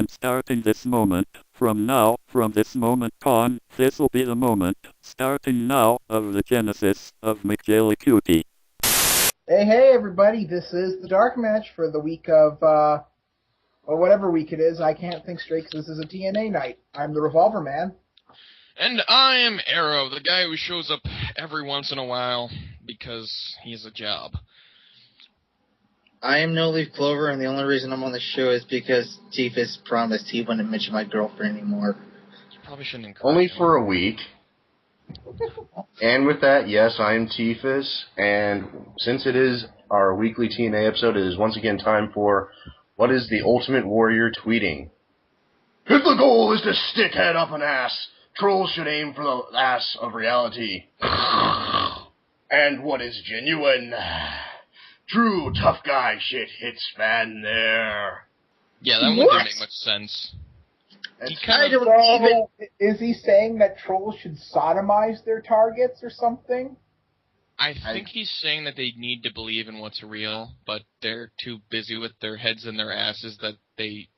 And starting this moment, from this moment on, this'll be the moment, starting now, of the genesis of McJellycutie. Hey, everybody, this is the DarkMatch for the week of, or whatever week it is. I can't think straight because this is a TNA night. I'm the Revolver Man. And I am Arrow, the guy who shows up every once in a while because he has a job. I am No Leaf Clover, and the only reason I'm on the show is because TFS promised he wouldn't mention my girlfriend anymore. You probably shouldn't encourage Only him. for a week. And with that, yes, I am Tifus, and since it is our weekly TNA episode, it is once again time for What is the Ultimate Warrior tweeting? If the goal is to stick head up an ass, trolls should aim for the ass of reality. And what is genuine? True tough guy shit hits fan there. Yeah, that one didn't make much sense. He kind of... So, is he saying that trolls should sodomize their targets or something? I think he's saying that they need to believe in what's real, but they're too busy with their heads and their asses that they...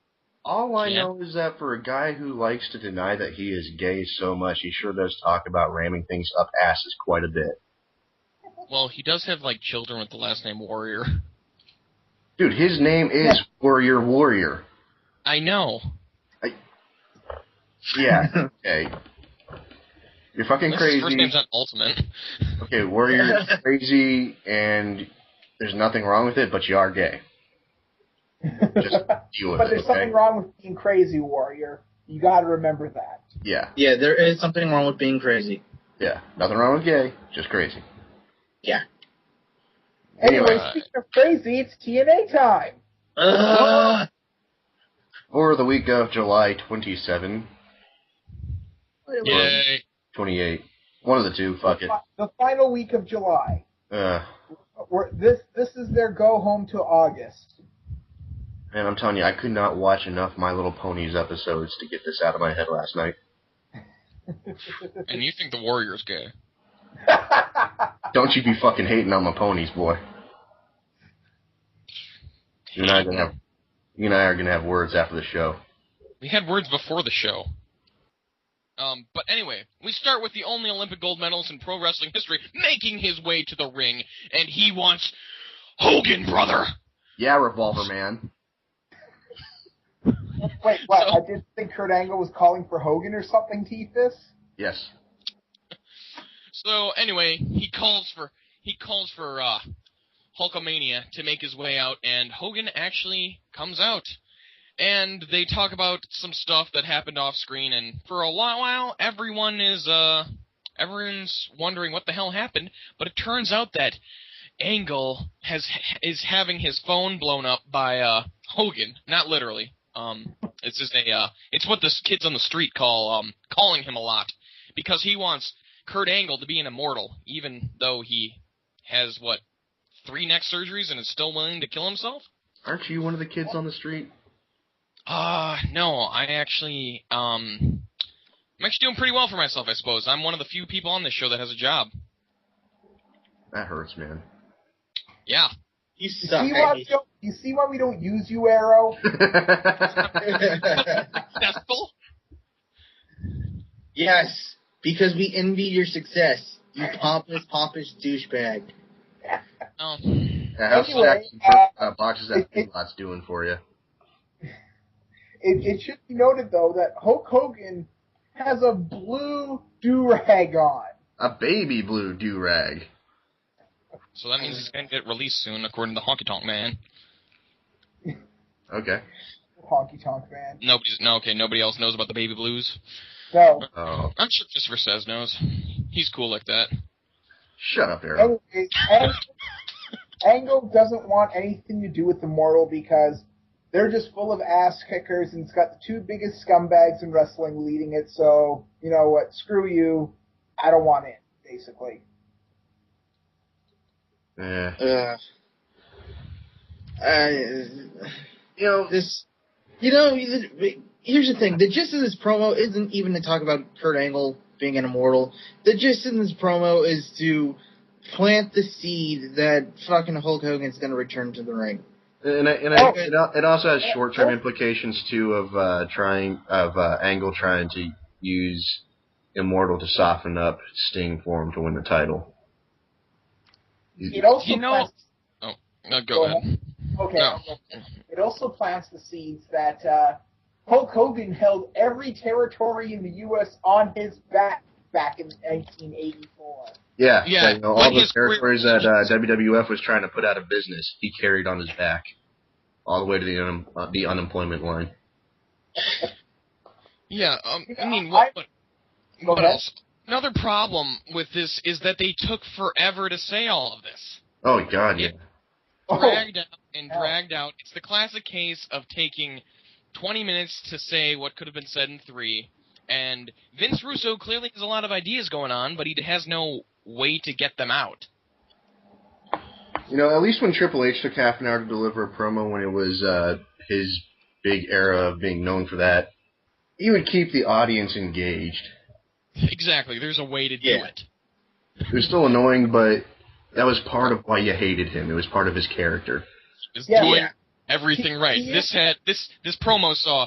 All I know is that for a guy who likes to deny that he is gay so much, he sure does talk about ramming things up asses quite a bit. Well, he does have, like, children with the last name Warrior. Dude, his name is Warrior. I know. Yeah, okay. You're fucking crazy. His first name's not Ultimate. Okay, Warrior's crazy, and there's nothing wrong with it, but you are gay. Just deal with But it, there's something wrong with being crazy, Warrior. You gotta remember that. Yeah. Yeah, there is something wrong with being crazy. Yeah, nothing wrong with gay, just crazy. Yeah. Anyway, speaking of crazy, it's TNA time! For the week of July 27. Yay. 28. One of the two, fuck it. The final week of July. This is their go home to August. Man, I'm telling you, I could not watch enough My Little Ponies episodes to get this out of my head last night. And you think the Warrior's gay? Don't you be fucking hating on my ponies, boy. You and I are gonna have words after the show. We had words before the show. But anyway, we start with the only Olympic gold medalist in pro wrestling history making his way to the ring, and he wants Hogan, brother! Yeah, Revolver Man. Wait, what? I didn't think Kurt Angle was calling for Hogan or something, Tifus? Yes. So anyway, he calls for Hulkamania to make his way out, and Hogan actually comes out. And they talk about some stuff that happened off screen, and for a while, everyone's wondering what the hell happened, but it turns out that Angle is having his phone blown up by Hogan, not literally. It's just it's what the kids on the street call calling him a lot, because he wants Kurt Angle to be an immortal, even though he has 3 neck surgeries and is still willing to kill himself. Aren't you one of the kids on the street? No, I'm actually doing pretty well for myself, I suppose. I'm one of the few people on this show that has a job. That hurts, man. Yeah. You see why we don't use you, Arrow? Successful? Yes, because we envy your success, you pompous douchebag. Oh. How's Anyway, boxes that Lot's doing for you? It should be noted, though, that Hulk Hogan has a blue do-rag on. A baby blue do-rag. So that means he's going to get released soon, according to Honky Tonk Man. Okay. Honky Tonk Man. Nobody else knows about the baby blues? No. Oh. I'm sure Christopher Says knows. He's cool like that. Shut up, Arrow. Anyways, Angle doesn't want anything to do with Immortal because they're just full of ass kickers, and it's got the 2 biggest scumbags in wrestling leading it, so, you know what, screw you, I don't want it, basically. Yeah. Here's the thing. The gist of this promo isn't even to talk about Kurt Angle being an immortal. The gist of this promo is to plant the seed that fucking Hulk Hogan's going to return to the ring. It also has short-term implications too of Angle trying to use Immortal to soften up Sting for him to win the title. It also go ahead. Okay. No. It also plants the seeds that Hulk Hogan held every territory in the U.S. on his back in 1984. Yeah, Yeah, all the territories that WWF was trying to put out of business, he carried on his back, all the way to the unemployment line. Yeah, I mean, what else? Another problem with this is that they took forever to say all of this. Oh, God, yeah. Dragged out and dragged out. It's the classic case of taking 20 minutes to say what could have been said in 3, and Vince Russo clearly has a lot of ideas going on, but he has no way to get them out. At least when Triple H took half an hour to deliver a promo when it was his big era of being known for that, he would keep the audience engaged. Exactly, there's a way to do it. It was still annoying, but that was part of why you hated him. It was part of his character. Is doing everything right. This promo saw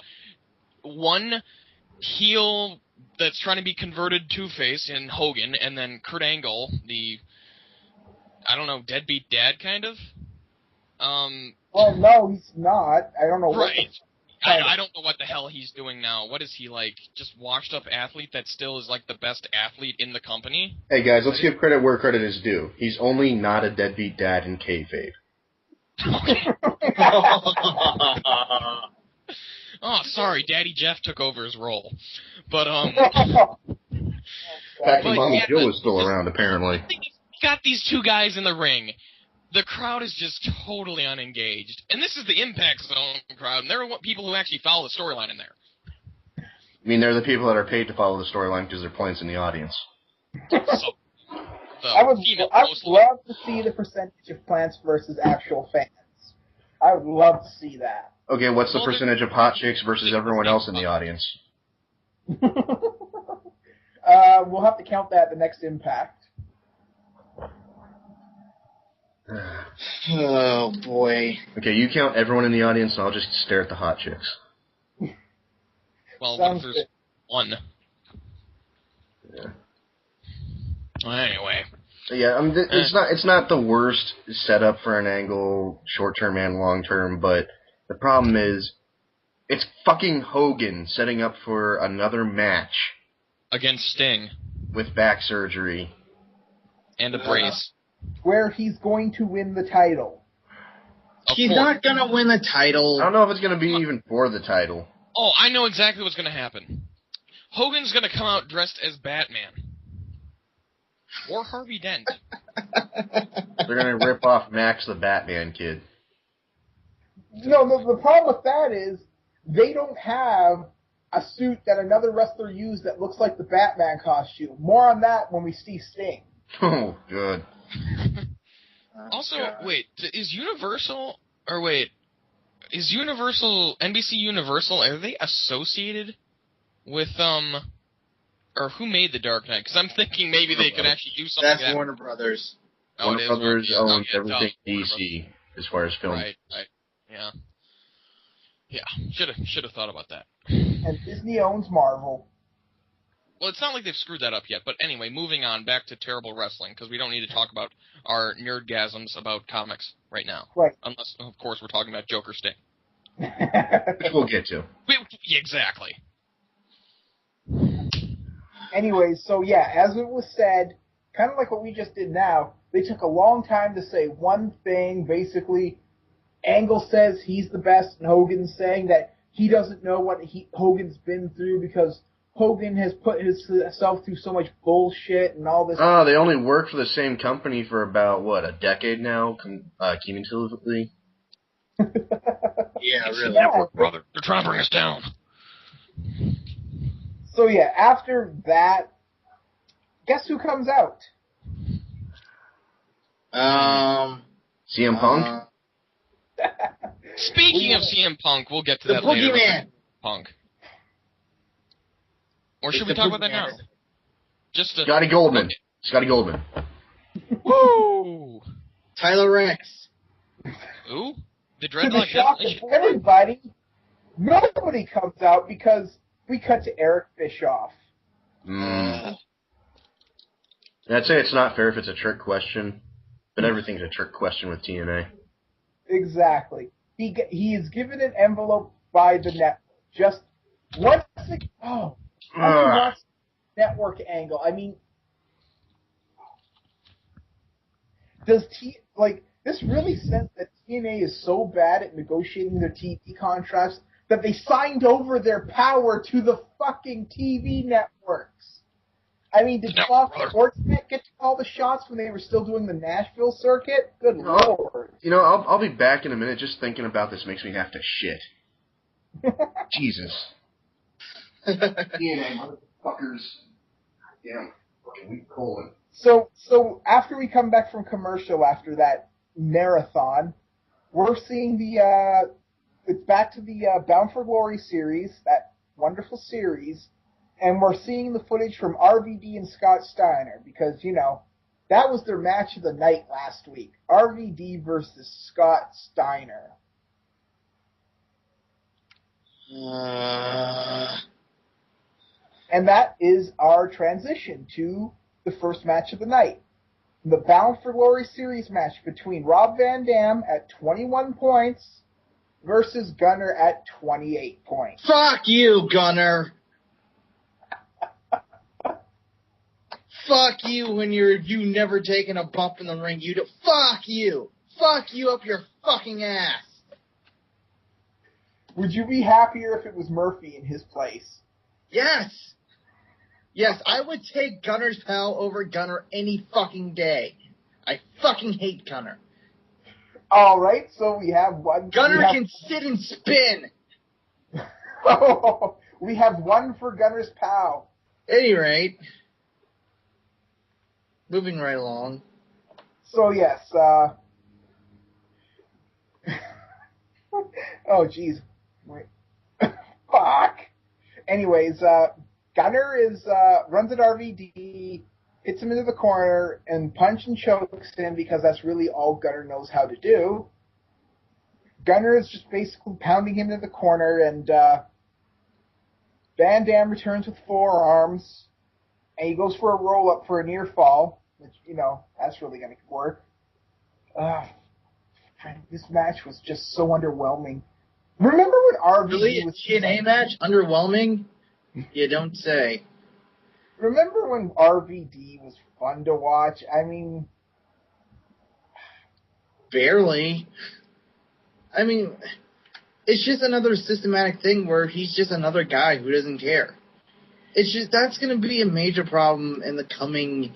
one heel that's trying to be converted Two-Face in Hogan, and then Kurt Angle, the deadbeat dad kind of. Well, no, he's not. I don't know. Right. I don't know what the hell he's doing now. What is he, like, just washed-up athlete that still is, like, the best athlete in the company? Hey, guys, let's give credit where credit is due. He's only not a deadbeat dad in kayfabe. Oh, sorry, Daddy Jeff took over his role. But, Mama Jill is still around, apparently. Got these two guys in the ring. The crowd is just totally unengaged. And this is the Impact Zone crowd, and they're people who actually follow the storyline in there. I mean, they're the people that are paid to follow the storyline because they're plants in the audience. I would love to see the percentage of plants versus actual fans. I would love to see that. Okay, what's the percentage of hot chicks versus everyone else in the audience? We'll have to count that at the next Impact. Oh, boy. Okay, you count everyone in the audience, and I'll just stare at the hot chicks. Well, what if there's one? Yeah. Well, anyway. Yeah, it's not the worst setup for an Angle, short-term and long-term, but the problem is, it's fucking Hogan setting up for another match. Against Sting. With back surgery. And a brace. Where he's going to win the title. He's not going to win the title. I don't know if it's going to be even for the title. Oh, I know exactly what's going to happen. Hogan's going to come out dressed as Batman. Or Harvey Dent. They're going to rip off Max the Batman kid. No, the problem with that is they don't have a suit that another wrestler used that looks like the Batman costume. More on that when we see Sting. Oh, good. Also, wait, is NBC Universal, are they associated with, or who made The Dark Knight? Because I'm thinking maybe they could actually do something. That's Warner Brothers. Warner Brothers owns everything DC as far as film. Right, yeah. Yeah, should have thought about that. And Disney owns Marvel. Well, it's not like they've screwed that up yet, but anyway, moving on, back to terrible wrestling, because we don't need to talk about our nerdgasms about comics right now. Right. Unless, of course, we're talking about Joker Sting. Which we'll get to. Exactly. Anyways, so yeah, as it was said, kind of like what we just did now, they took a long time to say one thing. Basically, Angle says he's the best, and Hogan's saying that he doesn't know what Hogan's been through because Hogan has put himself through so much bullshit and all this. Oh, they only work for the same company for about, a decade now, cumulatively? Yeah, really. Network, brother. They're trying to bring us down. So yeah, after that, guess who comes out? CM Punk? Speaking of CM Punk, we'll get to that later. The Boogeyman. Punk. Or should we talk about that now? Scotty Goldman. Okay. Scotty Goldman. Woo! Tyler Rex. Who? The To the dreadlock shock of everybody, nobody comes out because we cut to Eric Bischoff. I'd say it's not fair if it's a trick question, but everything's a trick question with TNA. Exactly. He is given an envelope by the network. Just once again, network angle. I mean, this really says that TNA is so bad at negotiating their TV contracts that they signed over their power to the fucking TV networks. I mean, did Fox Sportsnet get to call the shots when they were still doing the Nashville circuit? Good Lord. I'll be back in a minute. Just thinking about this makes me have to shit. Jesus. TNA motherfuckers. Damn. Fucking weak colon. So after we come back from commercial after that marathon, we're seeing it's back to the Bound for Glory series, that wonderful series, and we're seeing the footage from RVD and Scott Steiner because, that was their match of the night last week. RVD versus Scott Steiner. And that is our transition to the first match of the night. The Bound for Glory series match between Rob Van Dam at 21 points versus Gunner at 28 points. Fuck you, Gunner! Fuck you when you never taken a bump in the ring. Fuck you! Fuck you up your fucking ass! Would you be happier if it was Murphy in his place? Yes! Yes, I would take Gunner's pal over Gunner any fucking day. I fucking hate Gunner. All right, so we have one. Gunner can sit and spin. We have one for Gunner's pal. At any rate, moving right along. So yes. Oh jeez. Wait. Fuck. Anyways, Gunner runs at RVD, hits him into the corner, and punch and chokes him because that's really all Gunner knows how to do. Gunner is just basically pounding him into the corner, and Van Dam returns with forearms, and he goes for a roll-up for a near fall, which, that's really going to work. This match was just so underwhelming. Remember when RVD really? was... TNA match? Underwhelming? You don't say. Remember when RVD was fun to watch? I mean... Barely. I mean, it's just another systematic thing where he's just another guy who doesn't care. It's just, that's going to be a major problem in the coming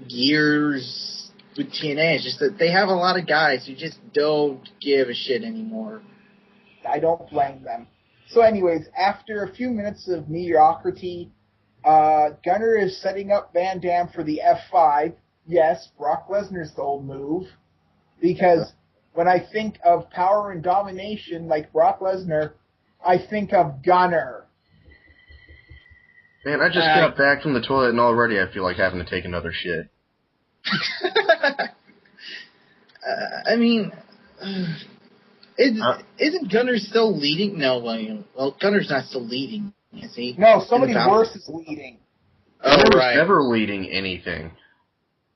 years with TNA. It's just that they have a lot of guys who just don't give a shit anymore. I don't blame them. So anyways, after a few minutes of mediocrity, Gunner is setting up Van Dam for the F5. Yes, Brock Lesnar's the old move. Because when I think of power and domination like Brock Lesnar, I think of Gunner. Man, I just got back from the toilet and already I feel like having to take another shit. I mean... Isn't Gunner still leading? No, well, Gunner's not still leading, is he? No, somebody worse is leading. Gunner was never leading anything.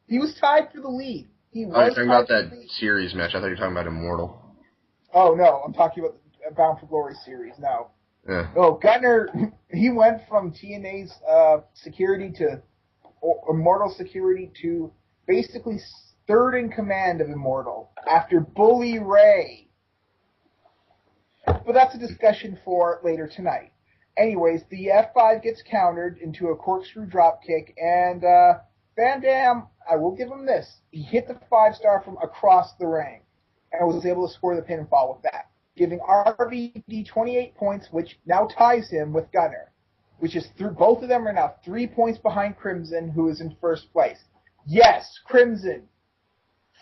He was tied for the lead. You're talking about that series match. I thought you were talking about Immortal. Oh, no, I'm talking about the Bound for Glory series, no. Yeah. No, Gunner, he went from TNA's security to Immortal security to basically third in command of Immortal after Bully Ray. But that's a discussion for later tonight. Anyways, the F5 gets countered into a corkscrew dropkick, and Van Dam, I will give him this. He hit the 5-star from across the ring, and was able to score the pinfall with that, giving RVD 28 points, which now ties him with Gunner, which is both of them are now 3 points behind Crimson, who is in first place. Yes, Crimson,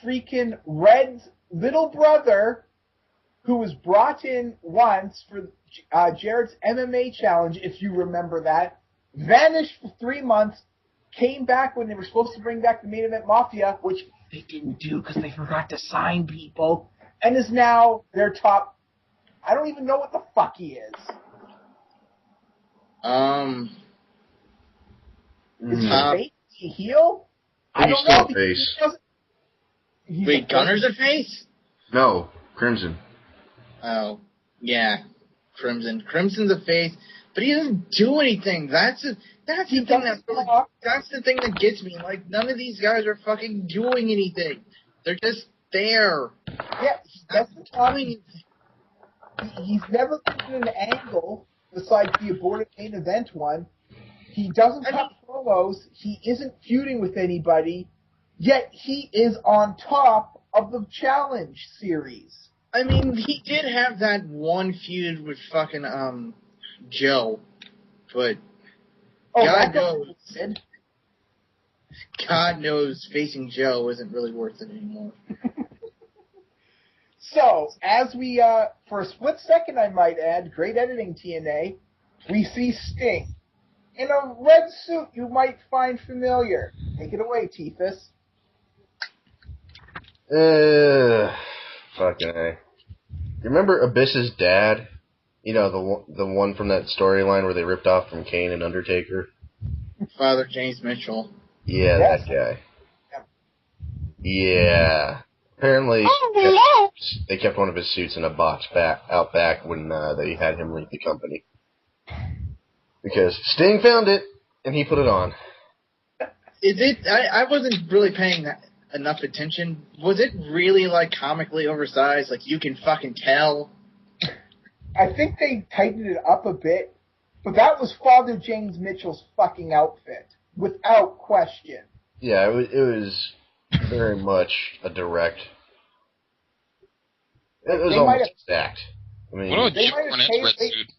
freaking Red's little brother, who was brought in once for Jared's MMA challenge, if you remember that, vanished for 3 months, came back when they were supposed to bring back the Main Event Mafia, which they didn't do because they forgot to sign people. and is now their top. I don't even know what the fuck he is. Is he a face? Is he a heel? I don't know. Face. Wait, Gunner's a face? No, Crimson. Oh, yeah, Crimson. Crimson's a face, but he doesn't do anything. That's the thing that gets me. Like, none of these guys are fucking doing anything. They're just there. Yeah, that's the time. He's never given an angle besides the aborted main event one. He doesn't cut promos. He isn't feuding with anybody. Yet he is on top of the Challenge series. I mean, he did have that one feud with fucking Joe, but God knows facing Joe isn't really worth it anymore. So, as we, for a split second, I might add, great editing, TNA, we see Sting in a red suit you might find familiar. Take it away, TFS. Fucking A. You remember Abyss's dad? You know, the one from that storyline where they ripped off from Kane and Undertaker? Father James Mitchell. Yeah, Yes. that guy. Yeah. Apparently, they kept one of his suits in a box out back when they had him leave the company. Because Sting found it, and he put it on. Is it? I wasn't really paying enough attention. Was it really, like, comically oversized? Like, you can fucking tell? I think they tightened it up a bit, but that was Father James Mitchell's fucking outfit, without question. Yeah, it was very much a direct. It was almost exact. I mean, what about Jim Cornette's red suit?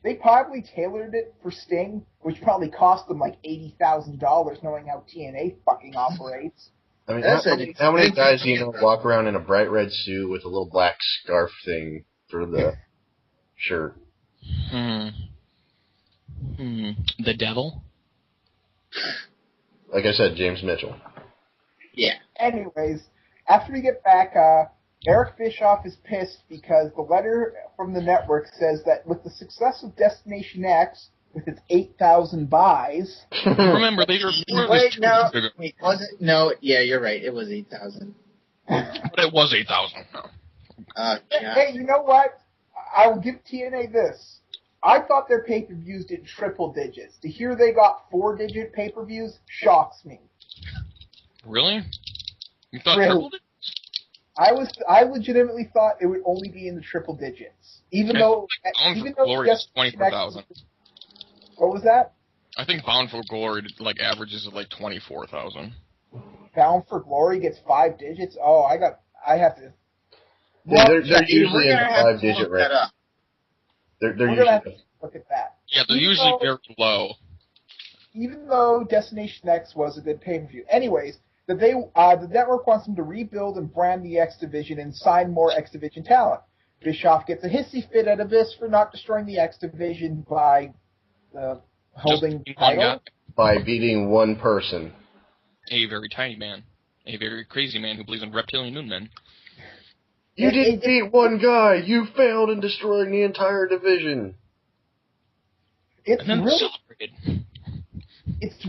They probably tailored it for Sting, which probably cost them like $80,000, knowing how TNA fucking operates. I mean, how many guys do you know walk around in a bright red suit with a little black scarf thing for the shirt? The devil? Like I said, James Mitchell. Yeah. Anyways, after we get back, Eric Bischoff is pissed because the letter from the network says that with the success of Destination X, with its 8,000 buys... Remember, they were... Wait, no. Wait, was it? No, yeah, you're right. It was 8,000. But it was 8,000. No. Hey, you know what? I will give TNA this. I thought their pay-per-views did triple digits. To hear they got 4-digit pay-per-views shocks me. Really? You thought Really? triple digits? I legitimately thought it would only be in the triple digits. Even though Glory is 24,000. What was that? I think Bound for Glory like averages at like 24,000. Bound for Glory gets 5 digits? Oh, I have to... Well, they're usually in the 5-digit range. They're usually... have to look at that. Yeah, they're usually very low. Even though Destination X was a good pay-per-view. Anyways, the network wants them to rebuild and brand the X Division and sign more X Division talent. Bischoff gets a hissy fit at Abyss for not destroying the X Division by holding the title. By beating one person. A very tiny man. A very crazy man who believes in reptilian moon men. You didn't beat one guy. You failed in destroying the entire division. It's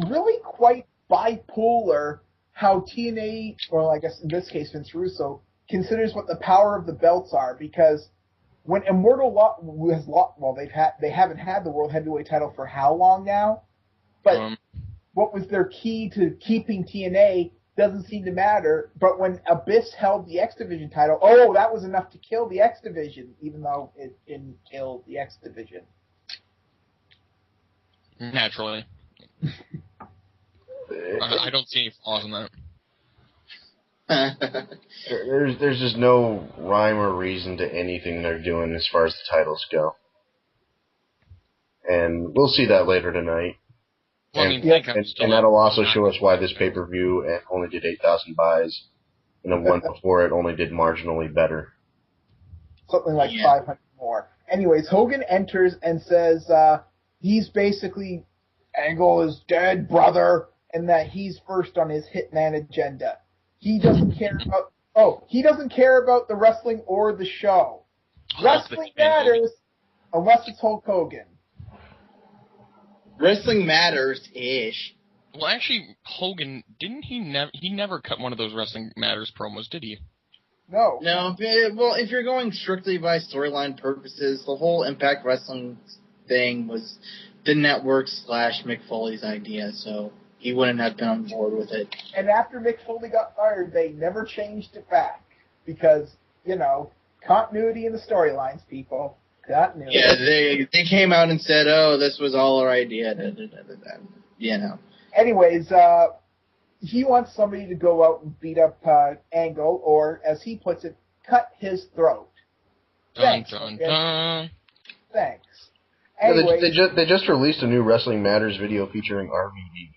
really quite bipolar how TNA, or I guess in this case Vince Russo, considers what the power of the belts are. Because when Immortal has lost, well, they haven't had the World Heavyweight title for how long now? But what was their key to keeping TNA doesn't seem to matter. But when Abyss held the X Division title, that was enough to kill the X Division, even though it didn't kill the X Division. Naturally. I don't see any flaws in that. There's just no rhyme or reason to anything they're doing as far as the titles go. And we'll see that later tonight. Well, and that'll also show us why this pay-per-view only did 8,000 buys, and the one before it only did marginally better. Something like 500 more. Anyways, Hogan enters and says he's basically, Angle is dead, brother, and that he's first on his Hitman agenda. He doesn't care about Oh, he doesn't care about the wrestling or the show. Wrestling matters unless it's Hulk Hogan. Wrestling matters-ish. Well, actually, Hogan, didn't he never cut one of those Wrestling Matters promos, did he? No. No, well, if you're going strictly by storyline purposes, the whole Impact Wrestling thing was the network / Mick Foley's idea, so he wouldn't have been on board with it. And after Mick Foley got fired, they never changed it back. Because, continuity in the storylines, people. Continuity. Yeah, they came out and said, oh, this was all our idea. Anyways, he wants somebody to go out and beat up Angle, or, as he puts it, cut his throat. Thanks. Thanks. Anyways, they just released a new Wrestling Matters video featuring RVD.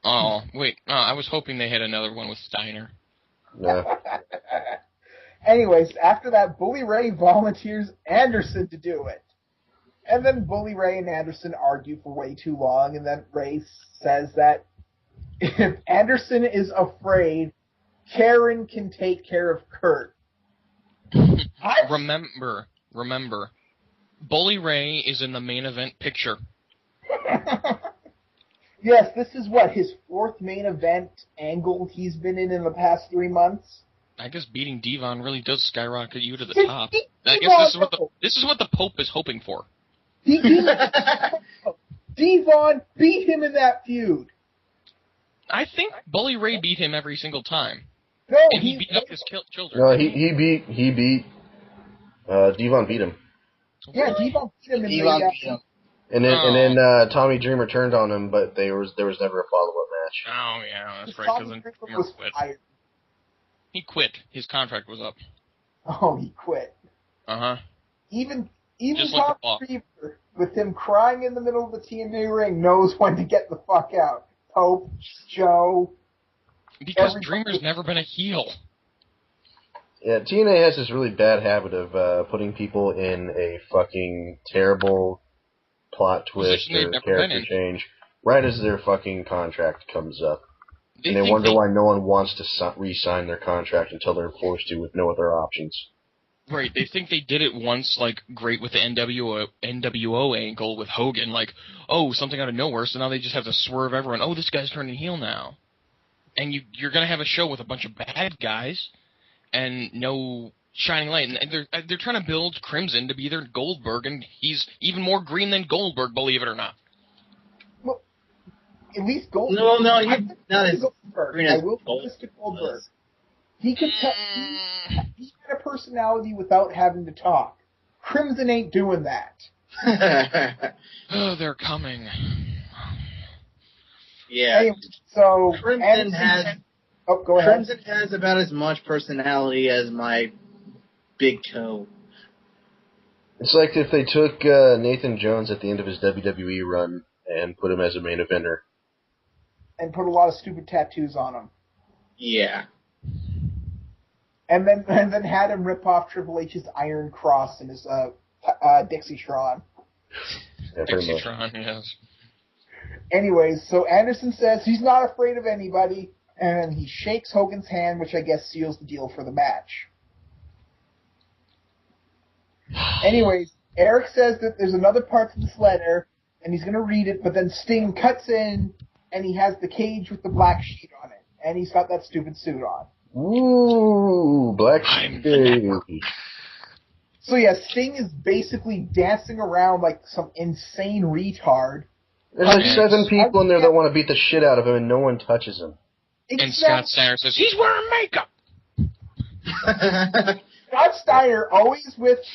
Oh, wait. I was hoping they had another one with Steiner. No. Anyways, after that, Bully Ray volunteers Anderson to do it. And then Bully Ray and Anderson argue for way too long, and then Ray says that if Anderson is afraid, Karen can take care of Kurt. Remember, Bully Ray is in the main event picture. Yes, this is his 4th main event angle he's been in the past 3 months. I guess beating Devon really does skyrocket you to the top. I guess this is what the Pope is hoping for. Devon beat him in that feud. I think Bully Ray beat him every single time. No, and he beat up his children. No, he beat Devon beat him. Yeah, Devon beat him. And then Tommy Dreamer turned on him, but there was never a follow-up match. Oh, yeah, that's right, because then Dreamer quit. Fired. He quit. His contract was up. Oh, he quit. Uh-huh. Even Just Tommy like Dreamer, with him crying in the middle of the TNA ring, knows when to get the fuck out. Pope, Joe. Because Dreamer's never been a heel. Yeah, TNA has this really bad habit of putting people in a fucking terrible plot twist or character change right as their fucking contract comes up. And they wonder why no one wants to re-sign their contract until they're forced to with no other options. Right, they think they did it once, great with the NWO angle with Hogan, something out of nowhere, so now they just have to swerve everyone. Oh, this guy's turning heel now. And you're going to have a show with a bunch of bad guys and no shining light. And they're trying to build Crimson to be their Goldberg, and he's even more green than Goldberg, believe it or not. Well, at least Goldberg. No, he's not as Goldberg. I will give this to Goldberg. He could he's got a personality without having to talk. Crimson ain't doing that. Oh, they're coming. Yeah. Anyway, so Crimson has. Oh, go ahead. Crimson has about as much personality as my big toe. It's like if they took Nathan Jones at the end of his WWE run and put him as a main eventer. And put a lot of stupid tattoos on him. Yeah. And then had him rip off Triple H's Iron Cross and his Dixie-tron. Yeah, Dixie-tron, yes. Anyways, so Anderson says he's not afraid of anybody, and he shakes Hogan's hand, which I guess seals the deal for the match. Anyways, Eric says that there's another part to this letter, and he's going to read it, but then Sting cuts in, and he has the cage with the black sheet on it, and he's got that stupid suit on. Ooh, black sheet. So yeah, Sting is basically dancing around like some insane retard. There's 7 people in there that want to beat the shit out of him, and no one touches him. And Scott Steiner says, he's wearing makeup! Scott Steiner, always with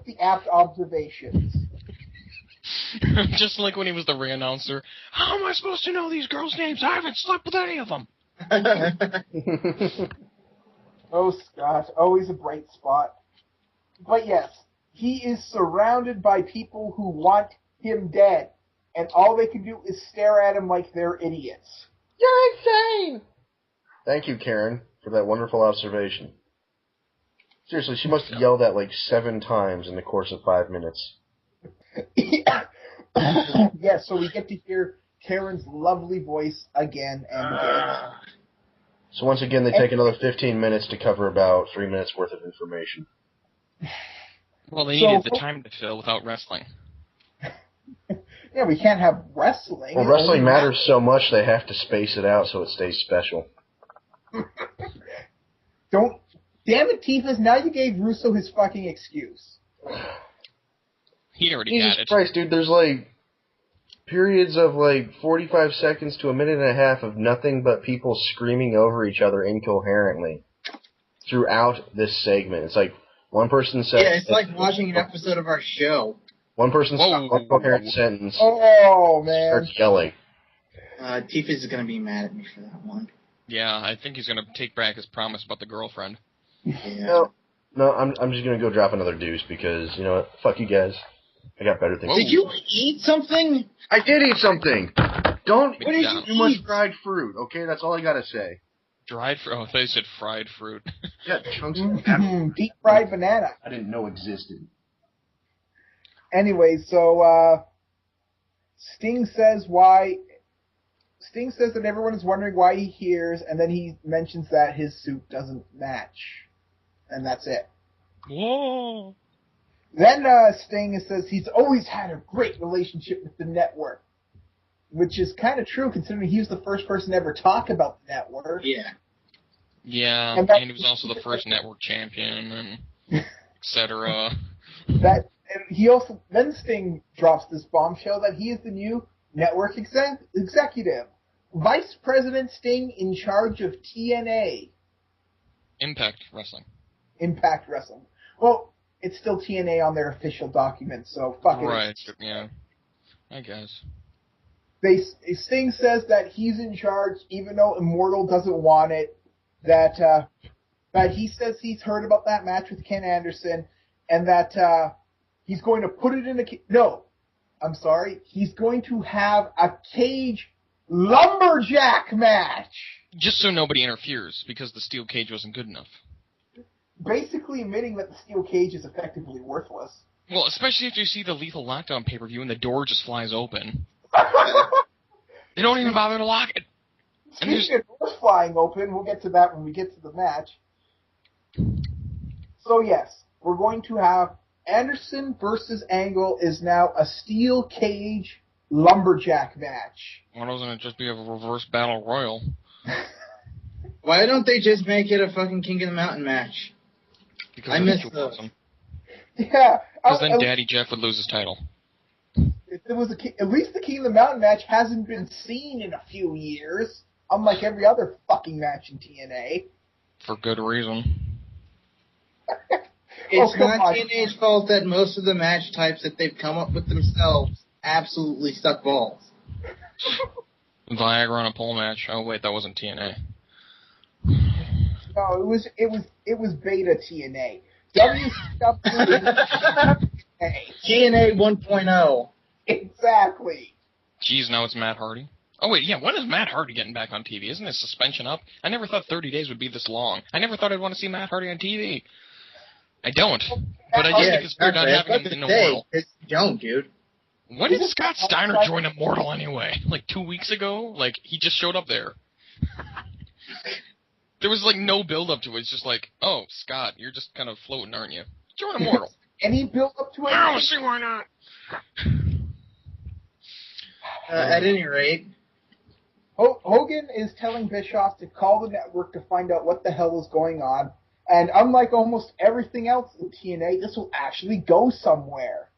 the apt observations. Just like when he was the ring announcer. How am I supposed to know these girls' names? I haven't slept with any of them. Oh, Scott, always a bright spot. But yes, he is surrounded by people who want him dead, and all they can do is stare at him like they're idiots. You're insane! Thank you, Karen, for that wonderful observation. Seriously, she must have yelled that 7 times in the course of 5 minutes. Yes, so we get to hear Karen's lovely voice again and again. So once again, they take another 15 minutes to cover about 3 minutes worth of information. Well, they needed the time to fill without wrestling. Yeah, we can't have wrestling. Well, wrestling matters so much they have to space it out so it stays special. Damn it, Tifa's, now you gave Russo his fucking excuse. He already Jesus had it. Christ, dude, there's periods of 45 seconds to a minute and a half of nothing but people screaming over each other incoherently throughout this segment. It's like one person says... Yeah, it's like watching an episode of our show. One person says one coherent sentence. Oh, man. Starts yelling. Tifa's is going to be mad at me for that one. Yeah, I think he's going to take back his promise about the girlfriend. Yeah. No, I'm just going to go drop another deuce because, you know what? Fuck you guys. I got better things. Did you eat something? I did eat something. What did you eat? too much fried fruit, okay? That's all I got to say. Dried fruit? Oh, I thought you said fried fruit. Yeah, chunks of deep fried banana. I didn't know existed. Anyway, so Sting says that everyone is wondering why he hears, and then he mentions that his suit doesn't match. And that's it. Whoa! Then Sting says he's always had a great relationship with the network, which is kind of true considering he was the first person to ever talk about the network. Yeah. Yeah, and he was also the first network champion, and etc. Then Sting drops this bombshell that he is the new network executive. Vice President Sting in charge of TNA. Impact Wrestling. Well, it's still TNA on their official documents, so fuck it. Right, yeah. I guess. Sting says that he's in charge, even though Immortal doesn't want it. That he says he's heard about that match with Ken Anderson, and that he's going to put it in he's going to have a cage lumberjack match. Just so nobody interferes, because the steel cage wasn't good enough. Basically admitting that the steel cage is effectively worthless. Well, especially if you see the Lethal Lockdown pay-per-view and the door just flies open. They don't even bother to lock it. Speaking of doors flying open, we'll get to that when we get to the match. So yes, we're going to have Anderson versus Angle is now a steel cage lumberjack match. Why doesn't it just be a reverse battle royal? Why don't they just make it a fucking King of the Mountain match? Because I miss those. Yeah. Because then Daddy Jeff would lose his title. If there was at least the King of the Mountain match hasn't been seen in a few years, unlike every other fucking match in TNA. For good reason. It's not TNA's fault that most of the match types that they've come up with themselves absolutely suck balls. Viagra on a pole match. Oh wait, that wasn't TNA. No, it was beta TNA. WCW TNA 1.0. Exactly. Jeez, now it's Matt Hardy. Oh wait, yeah, when is Matt Hardy getting back on TV? Isn't his suspension up? I never thought 30 days would be this long. I never thought I'd want to see Matt Hardy on TV. I don't. But I just think it's weird not having him in Immortal. You don't, dude. When did Scott Steiner join Immortal anyway? Like 2 weeks ago? Like, he just showed up there. There was, no build-up to it. It's just like, oh, Scott, you're just kind of floating, aren't you? Join Immortal. Any build-up to it? I don't see why not. At any rate, Hogan is telling Bischoff to call the network to find out what the hell is going on. And unlike almost everything else in TNA, this will actually go somewhere.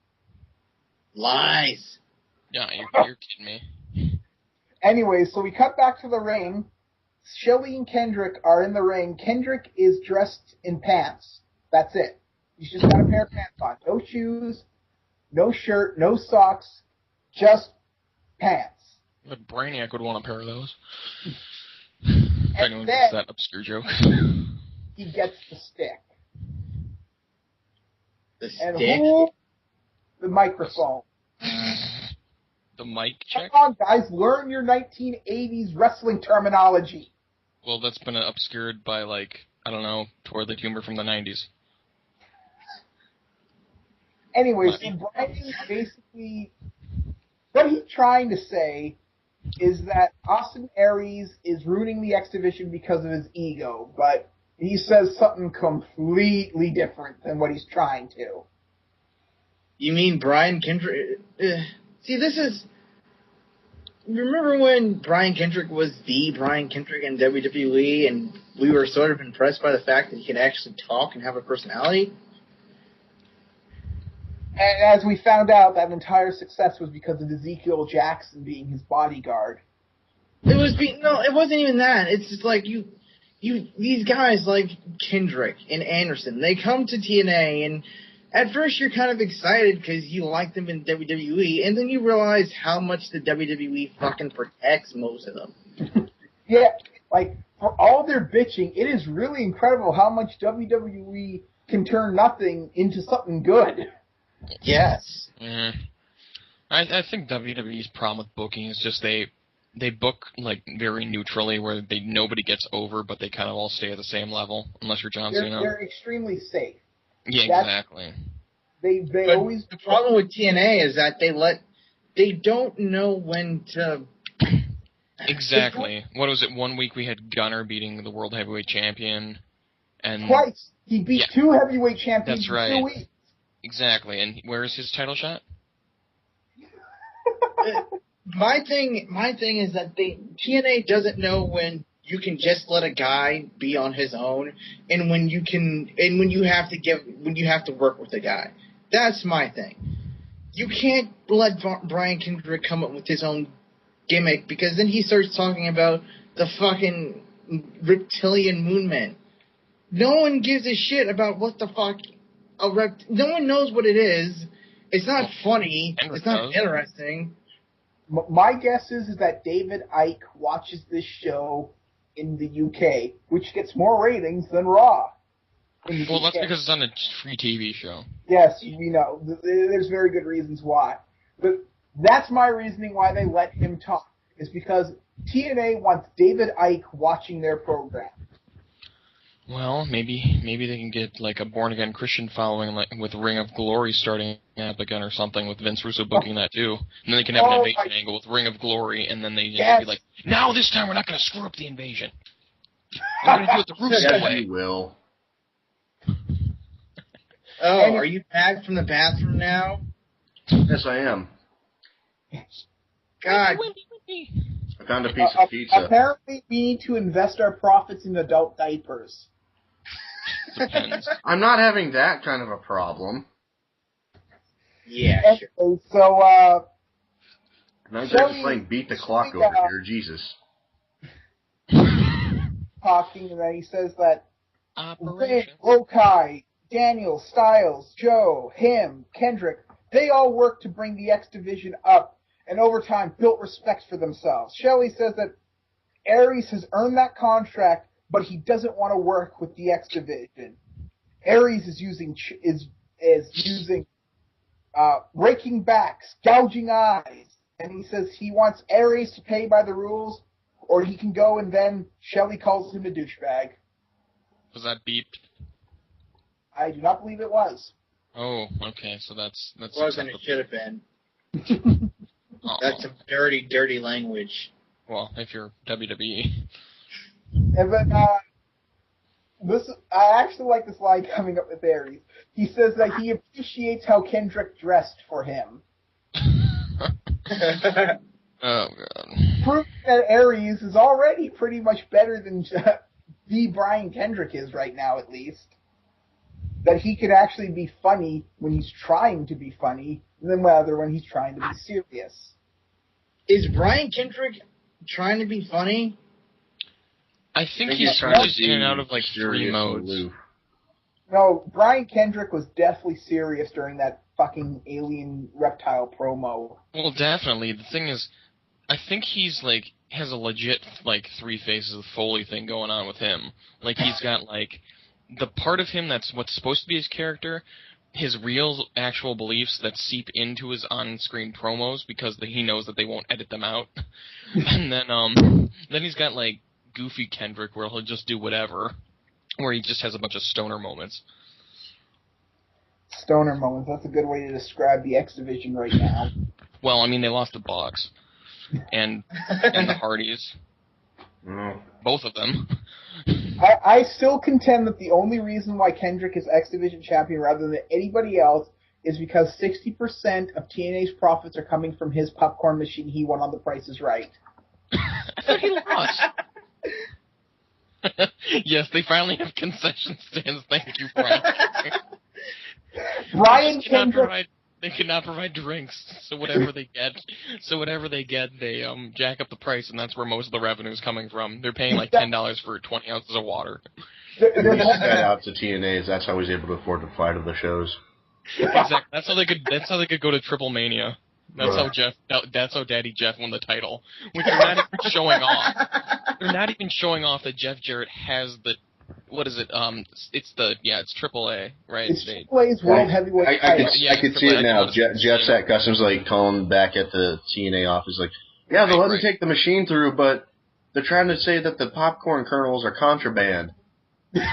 lies. Yeah, you're kidding me. Anyway, so we cut back to the ring. Shelly and Kendrick are in the ring. Kendrick is dressed in pants. That's it. He's just got a pair of pants on. No shoes, no shirt, no socks, just pants. The Brainiac would want a pair of those. If anyone gets that obscure joke. He gets the stick. The And stick? who? The microphone. The mic check? Come on, guys, learn your 1980s wrestling terminology. Well, that's been obscured by, I don't know, toilet humor from the 90s. Anyway, so Brian basically, what he's trying to say is that Austin Aries is ruining the X Division because of his ego, but he says something completely different than what he's trying to. You mean Brian Kendrick? See, this is... Remember when Brian Kendrick was the Brian Kendrick in WWE, and we were sort of impressed by the fact that he could actually talk and have a personality? And as we found out, that entire success was because of Ezekiel Jackson being his bodyguard. It wasn't even that. It's just like these guys like Kendrick and Anderson, they come to TNA, and at first you're kind of excited because you like them in WWE, and then you realize how much the WWE fucking protects most of them. Yeah, like, for all their bitching, it is really incredible how much WWE can turn nothing into something good. Yes. Mm. I think WWE's problem with booking is just they book like very neutrally, where nobody gets over, but they kind of all stay at the same level, unless you're John Cena. They're extremely safe. Yeah, exactly. They But always... the problem with TNA is that they don't know when to... Exactly. What was it? 1 week we had Gunner beating the World Heavyweight Champion, and Twice! He beat 2 heavyweight champions that's right. in 2 weeks. Exactly. And where is his title shot? My thing is that TNA doesn't know when you can just let a guy be on his own, and when you have to work with a guy. That's my thing. You can't let Brian Kendrick come up with his own gimmick, because then he starts talking about the fucking reptilian moonmen. No one gives a shit about what the fuck no one knows what it is. It's not funny. It's not interesting. My guess is that David Icke watches this show in the UK, which gets more ratings than Raw. Well, that's because it's on a free TV show. Yes, we know. There's very good reasons why. But that's my reasoning why they let him talk, is because TNA wants David Icke watching their program. Well, maybe they can get like a born-again Christian following, like with Ring of Glory starting up again or something, with Vince Russo booking that too. And then they can have an invasion angle with Ring of Glory, and then they just be like, now this time we're not going to screw up the invasion. We're going to do it the Russo way. You will. Oh, are you back from the bathroom now? Yes, I am. God. I found a piece of pizza. Apparently, we need to invest our profits in adult diapers. Depends. I'm not having that kind of a problem. Yeah, sure. So, I'm just playing beat the clock over here. Jesus. Talking, and then he says that Operation. Lokai, Daniel, Styles, Joe, him, Kendrick, they all work to bring the X Division up, and over time built respect for themselves. Shelley says that Aries has earned that contract, but he doesn't want to work with the X Division. Aries is using raking backs, gouging eyes, and he says he wants Aries to pay by the rules, or he can go, and then Shelley calls him a douchebag. Was that beeped? I do not believe it was. Oh, okay, so that's It wasn't. It should have been. That's some dirty, dirty language. Well, if you're WWE. And then, I actually like this line coming up with Aries. He says that he appreciates how Kendrick dressed for him. Oh, God. Proof that Aries is already pretty much better than the Brian Kendrick is right now, at least. That he can actually be funny when he's trying to be funny, than rather when he's trying to be serious. Is Brian Kendrick trying to be funny? I think he's just in and out of like 3 modes. No, Brian Kendrick was definitely serious during that fucking alien reptile promo. Well, definitely. The thing is, I think he's like has a legit like 3 faces of Foley thing going on with him. Like he's got like the part of him that's what's supposed to be his character, his real actual beliefs that seep into his on-screen promos because he knows that they won't edit them out. And then he's got like goofy Kendrick where he'll just do whatever, where he just has a bunch of stoner moments. Stoner moments, that's a good way to describe the X Division right now. Well, I mean, they lost the Bucks. and the Hardys. No. Both of them. I still contend that the only reason why Kendrick is X Division champion rather than anybody else is because 60% of TNA's profits are coming from his popcorn machine he won on The Price is Right. I thought he lost. Yes, they finally have concession stands. Thank you, Brian. Brian Kendrick. They cannot provide drinks, so whatever they get, they jack up the price, and that's where most of the revenue is coming from. They're paying like $10 for 20 ounces of water. He sent that out to TNA. That's how he's able to afford to fly to the shows. Exactly. That's how they could go to Triple Mania. That's how Daddy Jeff won the title. Which they're not even showing off. They're not even showing off that Jeff Jarrett has the. What is it? It's AAA, right? It's AAA's World Heavyweight title. I could see it now. Jeff's at Customs, like, calling back at the TNA office, like, yeah, they'll let me take the machine through, but they're trying to say that the popcorn kernels are contraband. You're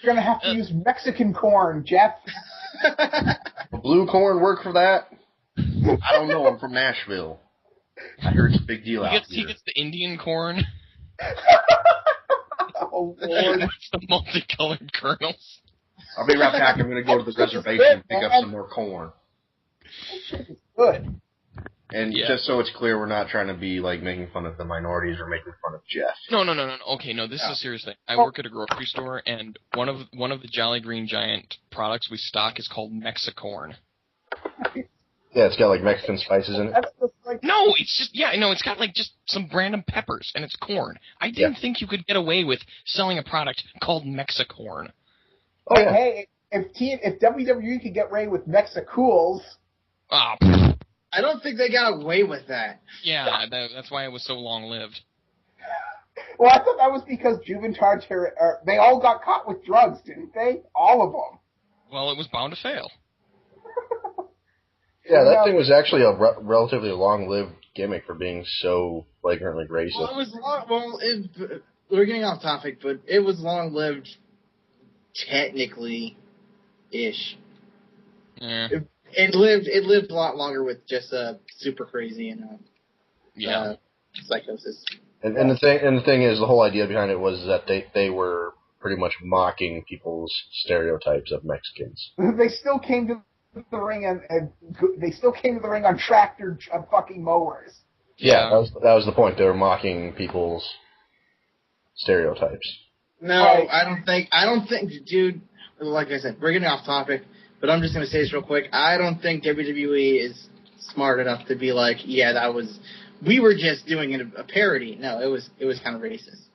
going to have to use Mexican corn, Jeff. Blue corn work for that? I don't know. I'm from Nashville. I heard it's a big deal out here. He gets the Indian corn. Oh, Lord. It's the multicolored kernels. I'll be right back. I'm going to go to the reservation and pick up some more corn. Good. And just so it's clear, we're not trying to be, like, making fun of the minorities or making fun of Jeff. No. Okay, no, this is a serious thing. I work at a grocery store, and one of the Jolly Green Giant products we stock is called Mexicorn. Yeah, it's got, like, Mexican spices in it. No, it's just, it's got, like, just some random peppers, and it's corn. I didn't think you could get away with selling a product called Mexicorn. Oh, yeah. Hey, if WWE could get away with Mexicools... Oh, I don't think they got away with that. Yeah, that's why it was so long-lived. Well, I thought that was because Juventud, they all got caught with drugs, didn't they? All of them. Well, it was bound to fail. Yeah, that thing was actually a relatively long-lived gimmick for being so flagrantly racist. Well, it was we're getting off topic, but it was long-lived, technically-ish. Yeah. It lived a lot longer with just super crazy and psychosis. And the thing is, the whole idea behind it was that they were pretty much mocking people's stereotypes of Mexicans. They still came to the ring and they still came to the ring on tractor fucking mowers. Yeah, that was the point. They were mocking people's stereotypes. No, right. I don't think, dude. Like I said, we're getting off topic, but I'm just gonna say this real quick. I don't think WWE is smart enough to be like, yeah, we were just doing a parody. No, it was kind of racist.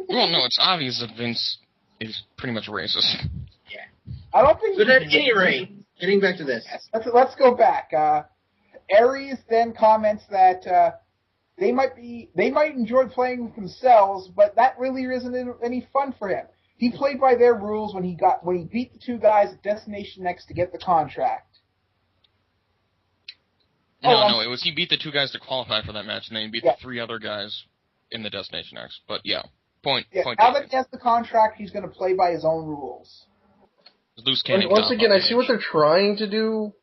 Well, no, it's obvious that Vince is pretty much racist. Yeah. I don't think. But at any rate, getting back to this. Let's go back. Aries then comments that they might enjoy playing with themselves, but that really isn't any fun for him. He played by their rules when he beat the two guys at Destination X to get the contract. No, it was he beat the two guys to qualify for that match, and then he beat the three other guys in the Destination X. But point. Now that he has the contract, he's going to play by his own rules. Loose cannon. Once again, I see what they're trying to do,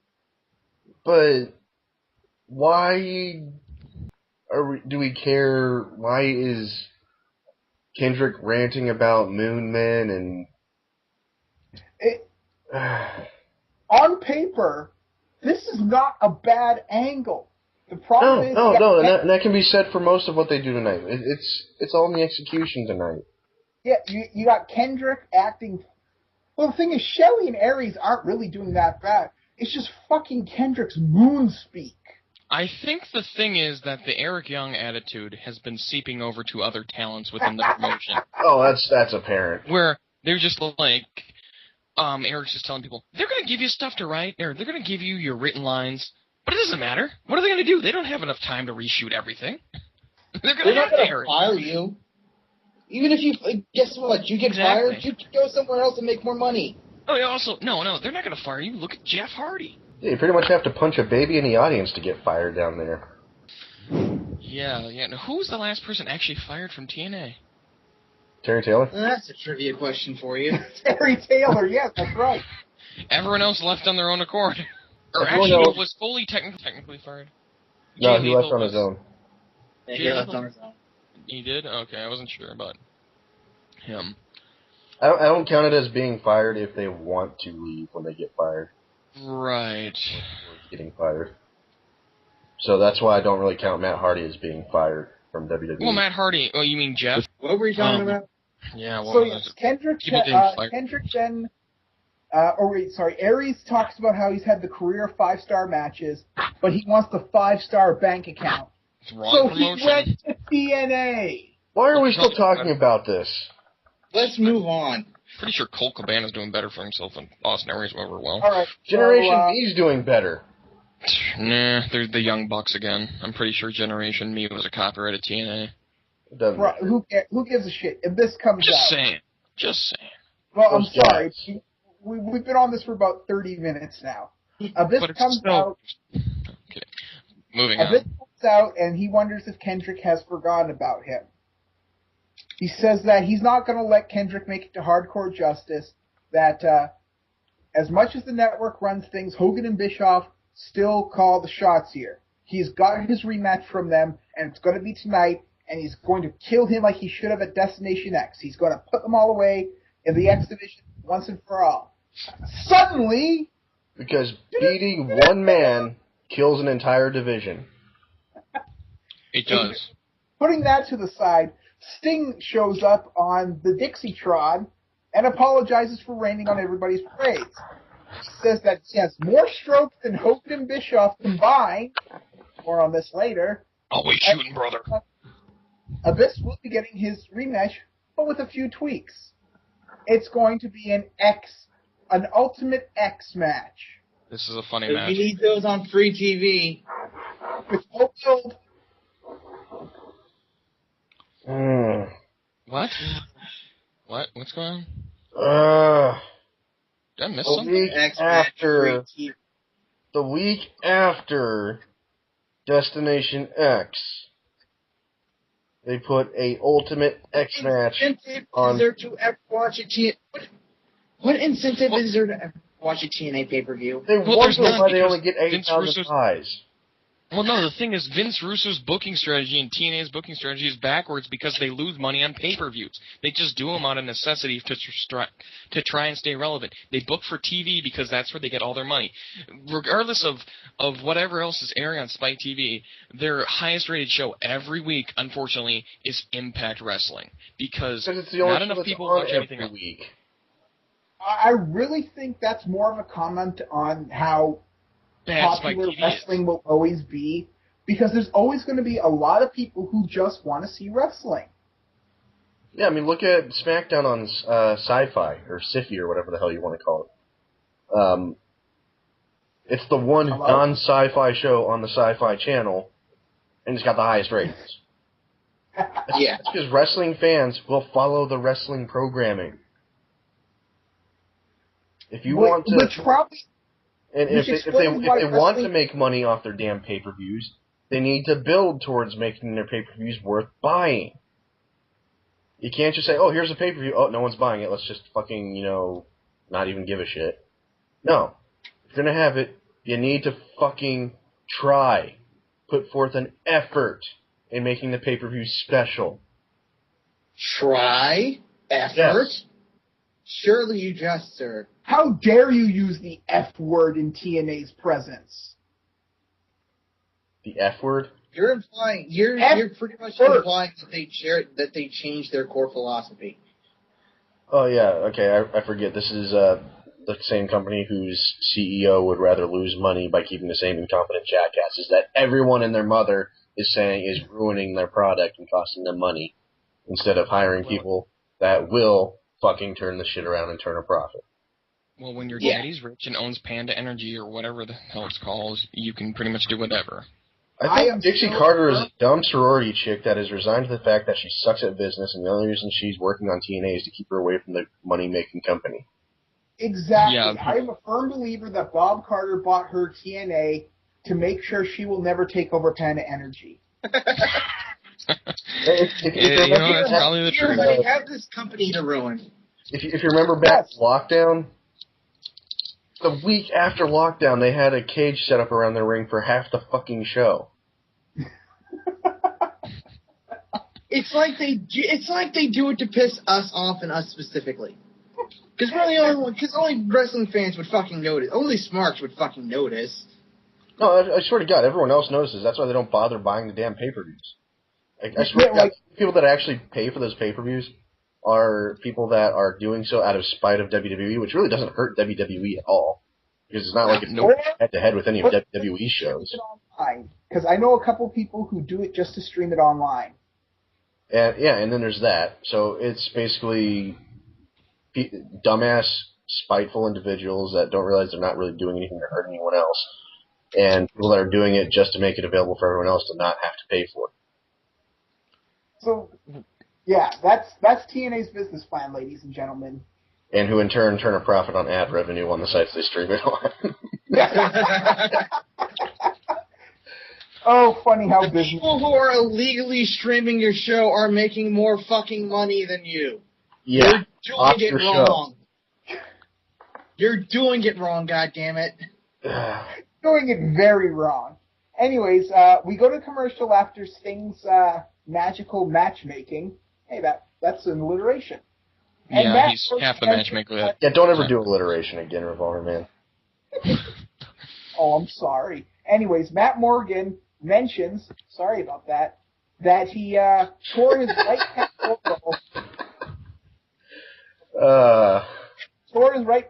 but why do we care? Why is Kendrick ranting about Moon Men and on paper, this is not a bad angle. The problem is and that can be said for most of what they do tonight. It's all in the execution tonight. Yeah, you got Kendrick acting. Well, the thing is, Shelley and Aries aren't really doing that bad. It's just fucking Kendrick's moon speak. I think the thing is that the Eric Young attitude has been seeping over to other talents within the promotion. Oh, that's apparent. Where they're just like, Eric's just telling people, they're going to give you stuff to write, or they're going to give you your written lines, but it doesn't matter. What are they going to do? They don't have enough time to reshoot everything. They're not going to fire you. Even if you, guess what, you get fired, you can go somewhere else and make more money. Oh, yeah, also, no, they're not going to fire you. Look at Jeff Hardy. Yeah, you pretty much have to punch a baby in the audience to get fired down there. Yeah. Now, who was the last person actually fired from TNA? Terry Taylor? That's a trivia question for you. Terry Taylor, yes, that's right. Everyone else left on their own accord. Or Everyone actually, else was Foley technically fired? No, Jay he left Lethal on his was- own. Yeah, Jay he left Lethal? on his own. He did? Okay, I wasn't sure about him. I don't count it as being fired if they want to leave when they get fired. Right. Or getting fired. So that's why I don't really count Matt Hardy as being fired from WWE. Well, Matt Hardy. Oh, you mean Jeff? What were you talking about? Yeah. Well, So yes, Kendrick. people getting fired. Kendrick then. Aries talks about how he's had the career of 5-star matches, but he wants the 5-star bank account. It's wrong So promotion. he went to TNA. Why are we still talking about this? Let's move on. Pretty sure Colt Cabana's doing better for himself than Austin Aries will ever will. All right. Generation B's doing better. Nah, they're the Young Bucks again. I'm pretty sure Generation Me was a copyright of TNA. It doesn't Bro, matter. who gives a shit if this comes Just out? saying. Just saying. Well, I'm Those sorry. guys. We've been on this for about 30 minutes now. Abyss But it's comes still- out. Okay. Moving Abyss on. comes out, and he wonders if Kendrick has forgotten about him. He says that he's not going to let Kendrick make it to Hardcore Justice. That as much as the network runs things, Hogan and Bischoff still call the shots here. He's got his rematch from them, and it's going to be tonight. And he's going to kill him like he should have at Destination X. He's going to put them all away in the X division once and for all. Suddenly, Because beating one man kills an entire division. It does. putting that to the side, Sting shows up on the Dixietron and apologizes for raining on everybody's parades. He says that he has more strokes than Hogan and Bischoff combined. More on this later. Always shooting, brother. Abyss will be getting his rematch, but with a few tweaks. It's going to be an Ultimate X match. This is a funny We match. need those on free TV. With Hogan. What? What? What's going on? Did I miss The something? week X match, after, free TV. the week after Destination X, they put a Ultimate X match Incentive on. is there to ever watch a TNA? What incentive is there to ever watch a TNA pay-per-view? They Well, wonder there's none why they because only get Vince 8,000 Russo's- eyes. Well, no, the thing is, Vince Russo's booking strategy and TNA's booking strategy is backwards because they lose money on pay-per-views. They just do them out of necessity to try and stay relevant. They book for TV because that's where they get all their money. Regardless of whatever else is airing on Spike TV, their highest-rated show every week, unfortunately, is Impact Wrestling because Because it's the only not show enough that's people on watch anything every else. week. I really think that's more of a comment on how Bad Spike popular TV is. wrestling will always be, because there's always going to be a lot of people who just want to see wrestling. Yeah, I mean, look at SmackDown on Sci-Fi, or Sci-Fi, or whatever the hell you want to call it. It's the one Hello? non-sci-fi show on the Sci-Fi channel, and it's got the highest ratings. Yeah. That's because wrestling fans will follow the wrestling programming. If you want to... Which probably And Which if they explains why want to wrestling- make money off their damn pay-per-views, they need to build towards making their pay-per-views worth buying. You can't just say, oh, here's a pay-per-view. Oh, no one's buying it. Let's just fucking, not even give a shit. No. If you're going to have it, you need to fucking try. Put forth an effort in making the pay-per-view special. Try? Effort? Yes. Surely you just, sir. How dare you use the F word in TNA's presence? The F word? You're implying you're pretty much Effort. implying that they changed their core philosophy. Oh, yeah, okay, I forget. This is the same company whose CEO would rather lose money by keeping the same incompetent jackasses that everyone and their mother is saying is ruining their product and costing them money, instead of hiring people that will fucking turn the shit around and turn a profit. Well, when your Yeah. daddy's rich and owns Panda Energy or whatever the hell it's called, you can pretty much do whatever. I I am think Dixie so Carter is firm- a dumb sorority chick that is resigned to the fact that she sucks at business, and the only reason she's working on TNA is to keep her away from the money-making company. Exactly. Yeah. I am a firm believer that Bob Carter bought her TNA to make sure she will never take over Panda Energy. If you Yeah, you know, remember that's back- probably the truth. Everybody have this company to ruin. if you remember back to lockdown, the week after lockdown, they had a cage set up around their ring for half the fucking show. It's like they do it to piss us off and us specifically. Because we're the only one. Because only wrestling fans would fucking notice. Only smarks would fucking notice. No, I swear to God, everyone else notices. That's why they don't bother buying the damn pay-per-views. I swear to God, people that actually pay for those pay-per-views are people that are doing so out of spite of WWE, which really doesn't hurt WWE at all. Because it's not like it's head-to-head with any of WWE shows. Because I know a couple people who do it just to stream it online. And then there's that. So it's basically dumbass, spiteful individuals that don't realize they're not really doing anything to hurt anyone else. And people that are doing it just to make it available for everyone else to not have to pay for it. So, yeah, that's TNA's business plan, ladies and gentlemen. And who in turn turn a profit on ad revenue on the sites they stream it on. Oh, funny how business... People who are illegally streaming your show are making more fucking money than you. Yeah, you're doing it wrong. You're doing it wrong, goddammit. Doing it very wrong. Anyways, we go to commercial after Sting's magical matchmaking. Hey, that's an alliteration. And yeah, he's half the matchmaker. Yeah, don't ever do alliteration again, Revolver Man. Oh, I'm sorry. Anyways, Matt Morgan mentions, sorry about that he tore his right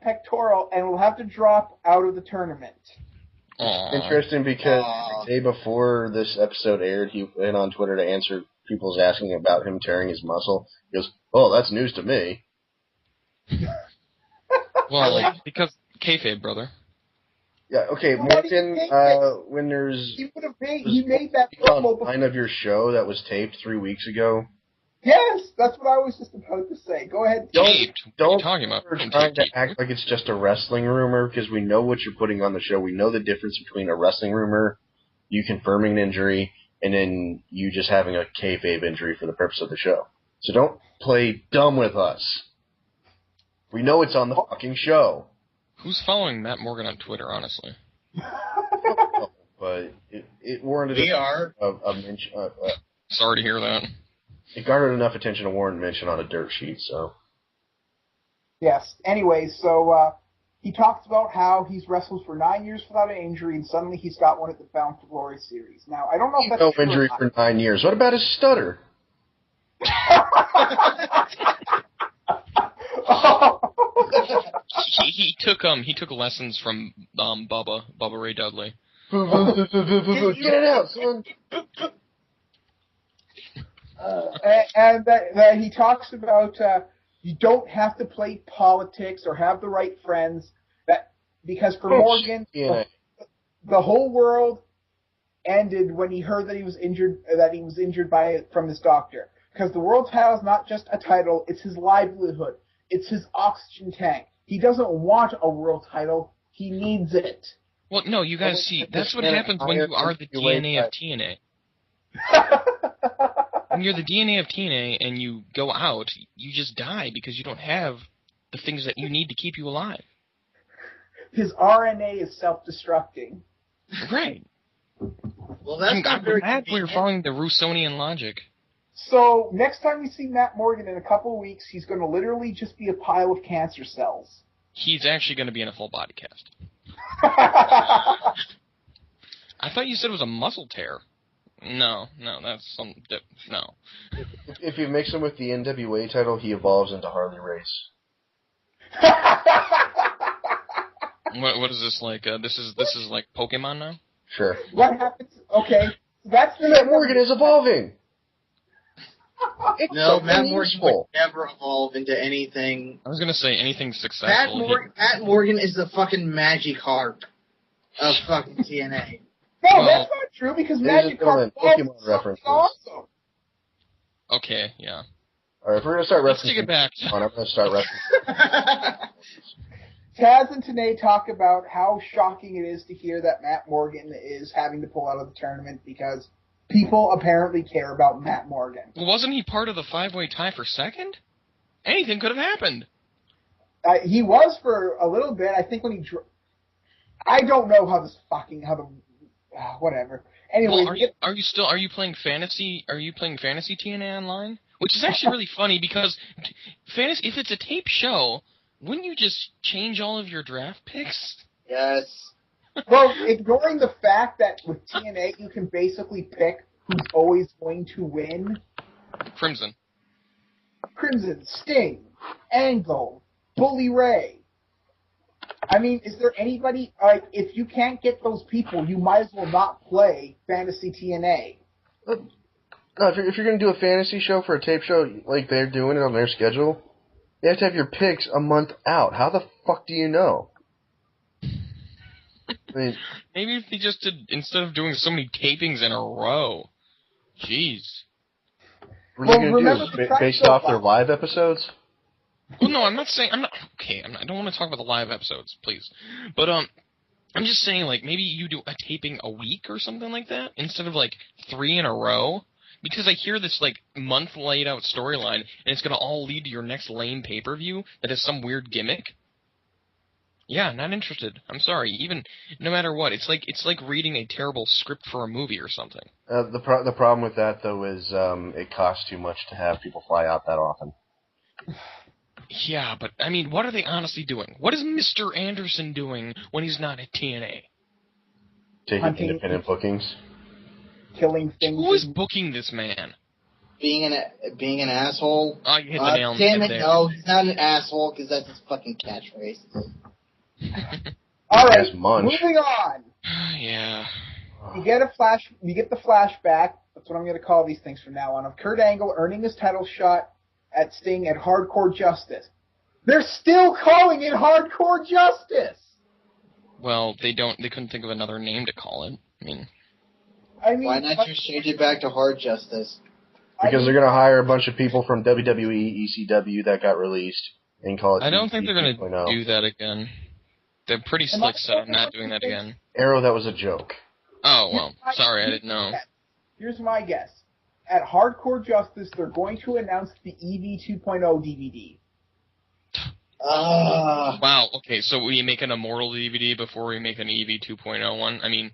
pectoral and will have to drop out of the tournament. Interesting because the day before this episode aired, he went on Twitter to answer people's asking about him tearing his muscle. He goes, "Oh, that's news to me." Well, because kayfabe, brother. Yeah, okay, Morgan, when there's... He made that promo line of your show that was taped 3 weeks ago. Yes, that's what I was just about to say. Go ahead. What are you talking about? Don't try to act like it's just a wrestling rumor, because we know what you're putting on the show. We know the difference between a wrestling rumor, you confirming an injury, and then you just having a kayfabe injury for the purpose of the show. So don't play dumb with us. We know it's on the fucking show. Who's following Matt Morgan on Twitter, honestly? But it warranted a mention. Sorry to hear that. It garnered enough attention to warrant mention on a dirt sheet, so. Yes. Anyway, so he talks about how he's wrestled for 9 years without an injury, and suddenly he's got one at the Bound for Glory series. Now, I don't know if that's no injury for 9 years. What about his stutter? He took lessons from Bubba Ray Dudley. Get it out, son. And that he talks about you don't have to play politics or have the right friends. Because for Morgan, the whole world ended when he heard that he was injured. From his doctor. Because the world title is not just a title; it's his livelihood. It's his oxygen tank. He doesn't want a world title. He needs it. Well, no, you guys see, that's what happens when you are the DNA of TNA. When you're the DNA of TNA and you go out, you just die because you don't have the things that you need to keep you alive. His RNA is self-destructing. Right. Well, that's not very glad we're following the Rousseauian logic. So, next time we see Matt Morgan in a couple of weeks, he's going to literally just be a pile of cancer cells. He's actually going to be in a full body cast. I thought you said it was a muscle tear. No, that's no. If you mix him with the NWA title, he evolves into Harley Race. What is this like? This is like Pokemon now? Sure. What happens? Okay, that's the Matt Morgan is evolving. No, Matt Morgan would never evolve into anything. I was gonna say anything successful. Matt Morgan is the fucking Magikarp of fucking TNA. No, that's not true because Magikarp Pokemon references. Awesome. Okay, yeah. All right, if we're gonna start referencing, let's take it back. I'm gonna start referencing. Taz and Tenay talk about how shocking it is to hear that Matt Morgan is having to pull out of the tournament because people apparently care about Matt Morgan. Well, wasn't he part of the 5-way tie for second? Anything could have happened. He was for a little bit. I think when I don't know how whatever. Anyway, Well, are you playing fantasy TNA online? Which is actually really funny because fantasy, if it's a tape show, wouldn't you just change all of your draft picks? Yes. well, ignoring the fact that with TNA you can basically pick who's always going to win. Crimson, Sting, Angle, Bully Ray. I mean, is there anybody, if you can't get those people, you might as well not play Fantasy TNA. No, if you're going to do a fantasy show for a tape show like they're doing it on their schedule, you have to have your picks a month out. How the fuck do you know? I mean, maybe if they just did, instead of doing so many tapings in a row. Jeez. what are you going to do? Based off their live episodes? Well, no, I'm not. I don't want to talk about the live episodes, please. But I'm just saying, like, maybe you do a taping a week or something like that instead of like 3 in a row. Because I hear this like month laid out storyline, and it's gonna all lead to your next lame pay-per-view that has some weird gimmick. Yeah, not interested. I'm sorry. Even no matter what, it's like reading a terrible script for a movie or something. The problem with that though is it costs too much to have people fly out that often. Yeah, but I mean, what are they honestly doing? What is Mr. Anderson doing when he's not at TNA? Taking independent bookings. Killing things. Who is booking this man? Being an asshole. Oh, you hit the nail on the damn head it, there. no, he's not an asshole because that's his fucking catchphrase. All right, Munch. moving on. Yeah. You get the flashback. That's what I'm going to call these things from now on. Of Kurt Angle earning his title shot at Sting at Hardcore Justice. They're still calling it Hardcore Justice. Well, they couldn't think of another name to call it. I mean, why not just change it back to Hard Justice? Because they're going to hire a bunch of people from WWE, ECW that got released and call it. I don't think they're going to 2.0. do that again. They're pretty slick set on not doing that again. Arrow, that was a joke. Oh, well, sorry, I didn't know. Here's my guess. At Hardcore Justice, they're going to announce the EV 2.0 DVD. Wow, okay, so we make an Immortal DVD before we make an EV 2.0 one? I mean,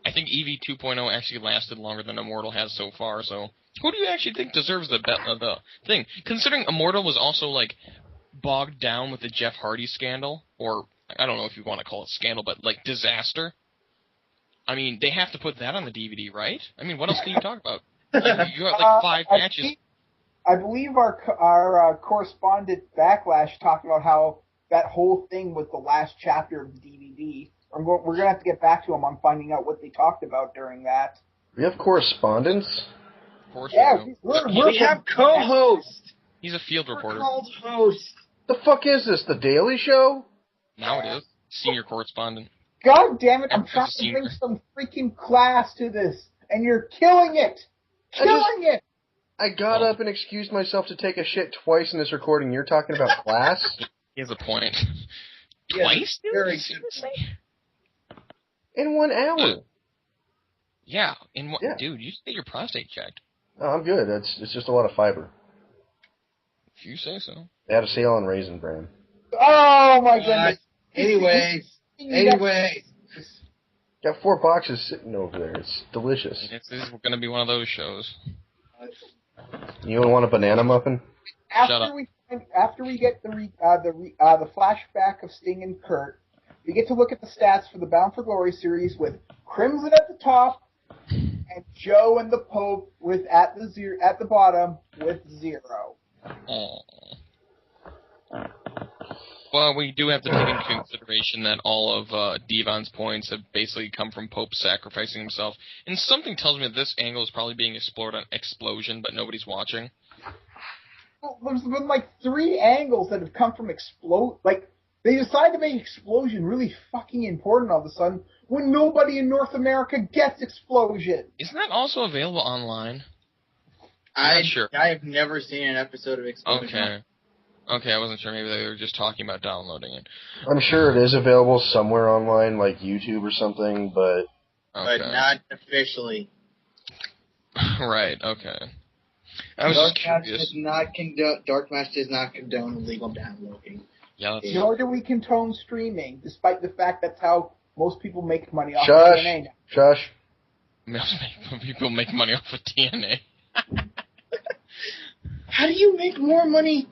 I think EV 2.0 actually lasted longer than Immortal has so far, so who do you actually think deserves the thing? Considering Immortal was also, like, bogged down with the Jeff Hardy scandal, or, I don't know if you want to call it scandal, but, like, disaster. I mean, they have to put that on the DVD, right? I mean, what else can you talk about? You got, like, 5 matches. I believe our correspondent Backlash talked about how that whole thing was the last chapter of the DVD. We're going to have to get back to them on finding out what they talked about during that. We have correspondents? Of course yeah, we have co-hosts. He's a field reporter. Called host. The fuck is this, The Daily Show? Now it is. Senior correspondent. God damn it, I'm trying to bring some freaking class to this, and you're killing it! Killing it! I got up and excused myself to take a shit twice in this recording. You're talking about class? He has a point. Yeah, Twice? very Seriously? In 1 hour. Yeah. Dude, you should get your prostate checked. Oh, I'm good. It's just a lot of fiber. If you say so. They had a sale on Raisin Bran. Oh my goodness. Anyways. Got 4 boxes sitting over there. It's delicious. This is going to be one of those shows. You want a banana muffin? After we get the flashback of Sting and Kurt, we get to look at the stats for the Bound for Glory series with Crimson at the top and Joe and the Pope at the bottom with 0. Aww. Well, we do have to take into consideration that all of Devon's points have basically come from Pope sacrificing himself. And something tells me that this angle is probably being explored on Explosion, but nobody's watching. Well, there's been like 3 angles that have come from they decided to make Explosion really fucking important all of a sudden when nobody in North America gets Explosion. Isn't that also available online? I'm not sure. I have never seen an episode of Explosion. Okay, I wasn't sure. Maybe they were just talking about downloading it. I'm sure it is available somewhere online, like YouTube or something, but... But not officially. Right, okay. I was just curious. DarkMatch does not condone illegal downloading. Yeah, Nor do we condone streaming, despite the fact that's how Most people make money off of Shush. TNA now. Shush. Most people make money off of TNA. How do you make more money?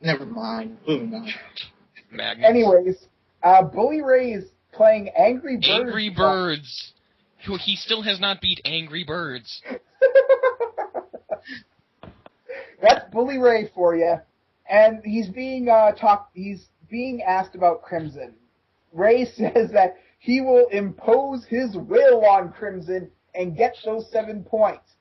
Never mind. Moving on. Magnets. Anyways, Bully Ray is playing Angry Birds. Angry Birds. He still has not beat Angry Birds. That's Bully Ray for you. And he's being He's being asked about Crimson. Ray says that he will impose his will on Crimson and get those 7 points.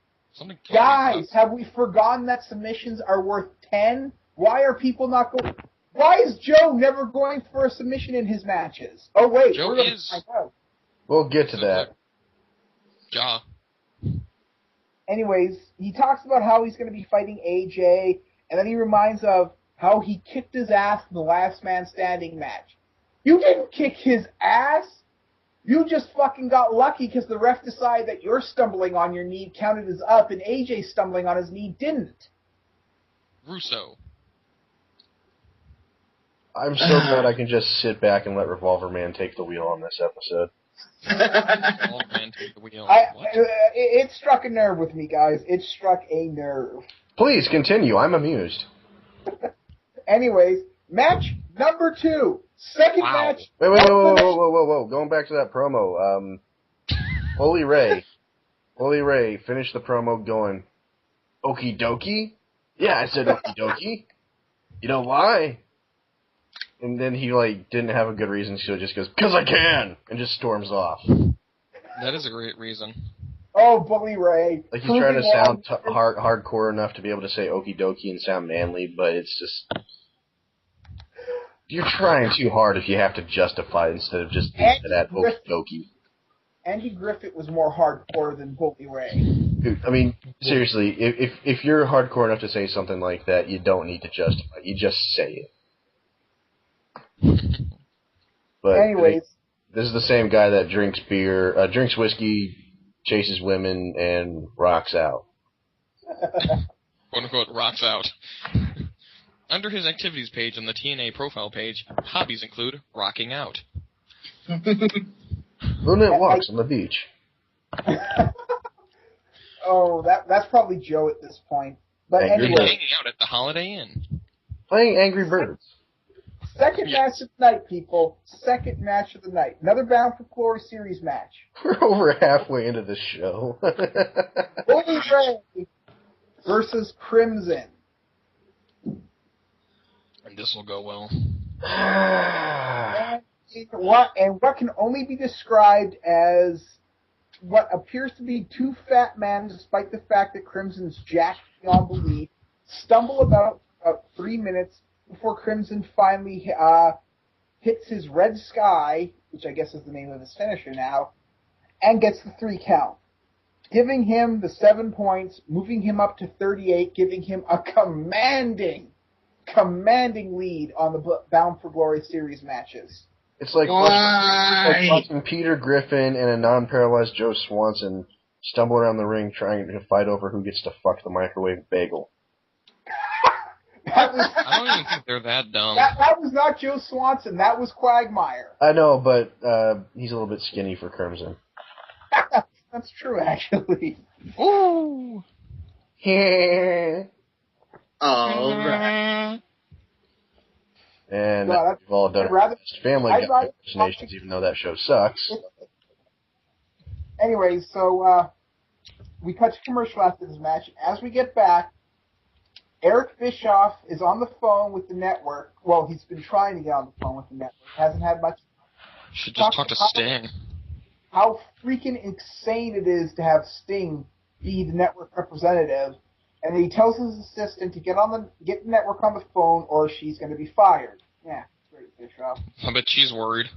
Guys, have we forgotten that submissions are worth 10? Why are people not going? Why is Joe never going for a submission in his matches? Oh wait, Joe we're gonna is. find out. We'll get to that. Ja. Anyways, he talks about how he's going to be fighting AJ, and then he reminds of how he kicked his ass in the Last Man Standing match. You didn't kick his ass! You just fucking got lucky because the ref decided that your stumbling on your knee counted as up, and AJ stumbling on his knee didn't. Russo. I'm so glad I can just sit back and let Revolver Man take the wheel on this episode. All man take the wheel. It struck a nerve with me, guys. It struck a nerve. Please continue. I'm amused. Anyways, match number 2. Second match. Wait, whoa. Going back to that promo. Bully Ray finished the promo going, okie dokie? Yeah, I said okie dokie. You know why? And then he, didn't have a good reason, so he just goes, 'cause I can! And just storms off. That is a great reason. Oh, Bully Ray. He's trying to sound hardcore enough to be able to say okie dokie and sound manly, but it's just... You're trying too hard if you have to justify it instead of just that okie dokie. Andy Griffith was more hardcore than Bully Ray. Dude, I mean, seriously, if you're hardcore enough to say something like that, you don't need to justify it. You just say it. But anyways, this is the same guy that drinks drinks whiskey, chases women, and rocks out. Quote unquote, rocks out. Under his activities page on the TNA profile page, hobbies include rocking out. Brunette walks on the beach. Oh, that's probably Joe at this point. But Angry anyway, hanging out at the Holiday Inn. Playing Angry Birds. Second match of the night, people. Second match of the night. Another Bound for Glory series match. We're over halfway into the show. Bully Ray versus Crimson. And this will go well. and what can only be described as what appears to be two fat men, despite the fact that Crimson's jacked beyond belief, stumble about 3 minutes before Crimson finally hits his Red Sky, which I guess is the name of his finisher now, and gets the 3 count, giving him the 7 points, moving him up to 38, giving him a commanding lead on the Bound for Glory series matches. It's like watching Peter Griffin and a non-paralyzed Joe Swanson stumble around the ring trying to fight over who gets to fuck the microwave bagel. I don't even think they're that dumb. That was not Joe Swanson. That was Quagmire. I know, but he's a little bit skinny for Crimson. That's true, actually. Ooh! All right. And Well, we've all done our best Family Guy impersonations, even though that show sucks. Anyway, so we cut to commercial after this match. As we get back, Eric Bischoff is on the phone with the network. Well, he's been trying to get on the phone with the network. Hasn't had much. Should just talk to Sting. How freaking insane it is to have Sting be the network representative. And he tells his assistant to get the network on the phone or she's going to be fired. Yeah, great, Bischoff. I bet she's worried.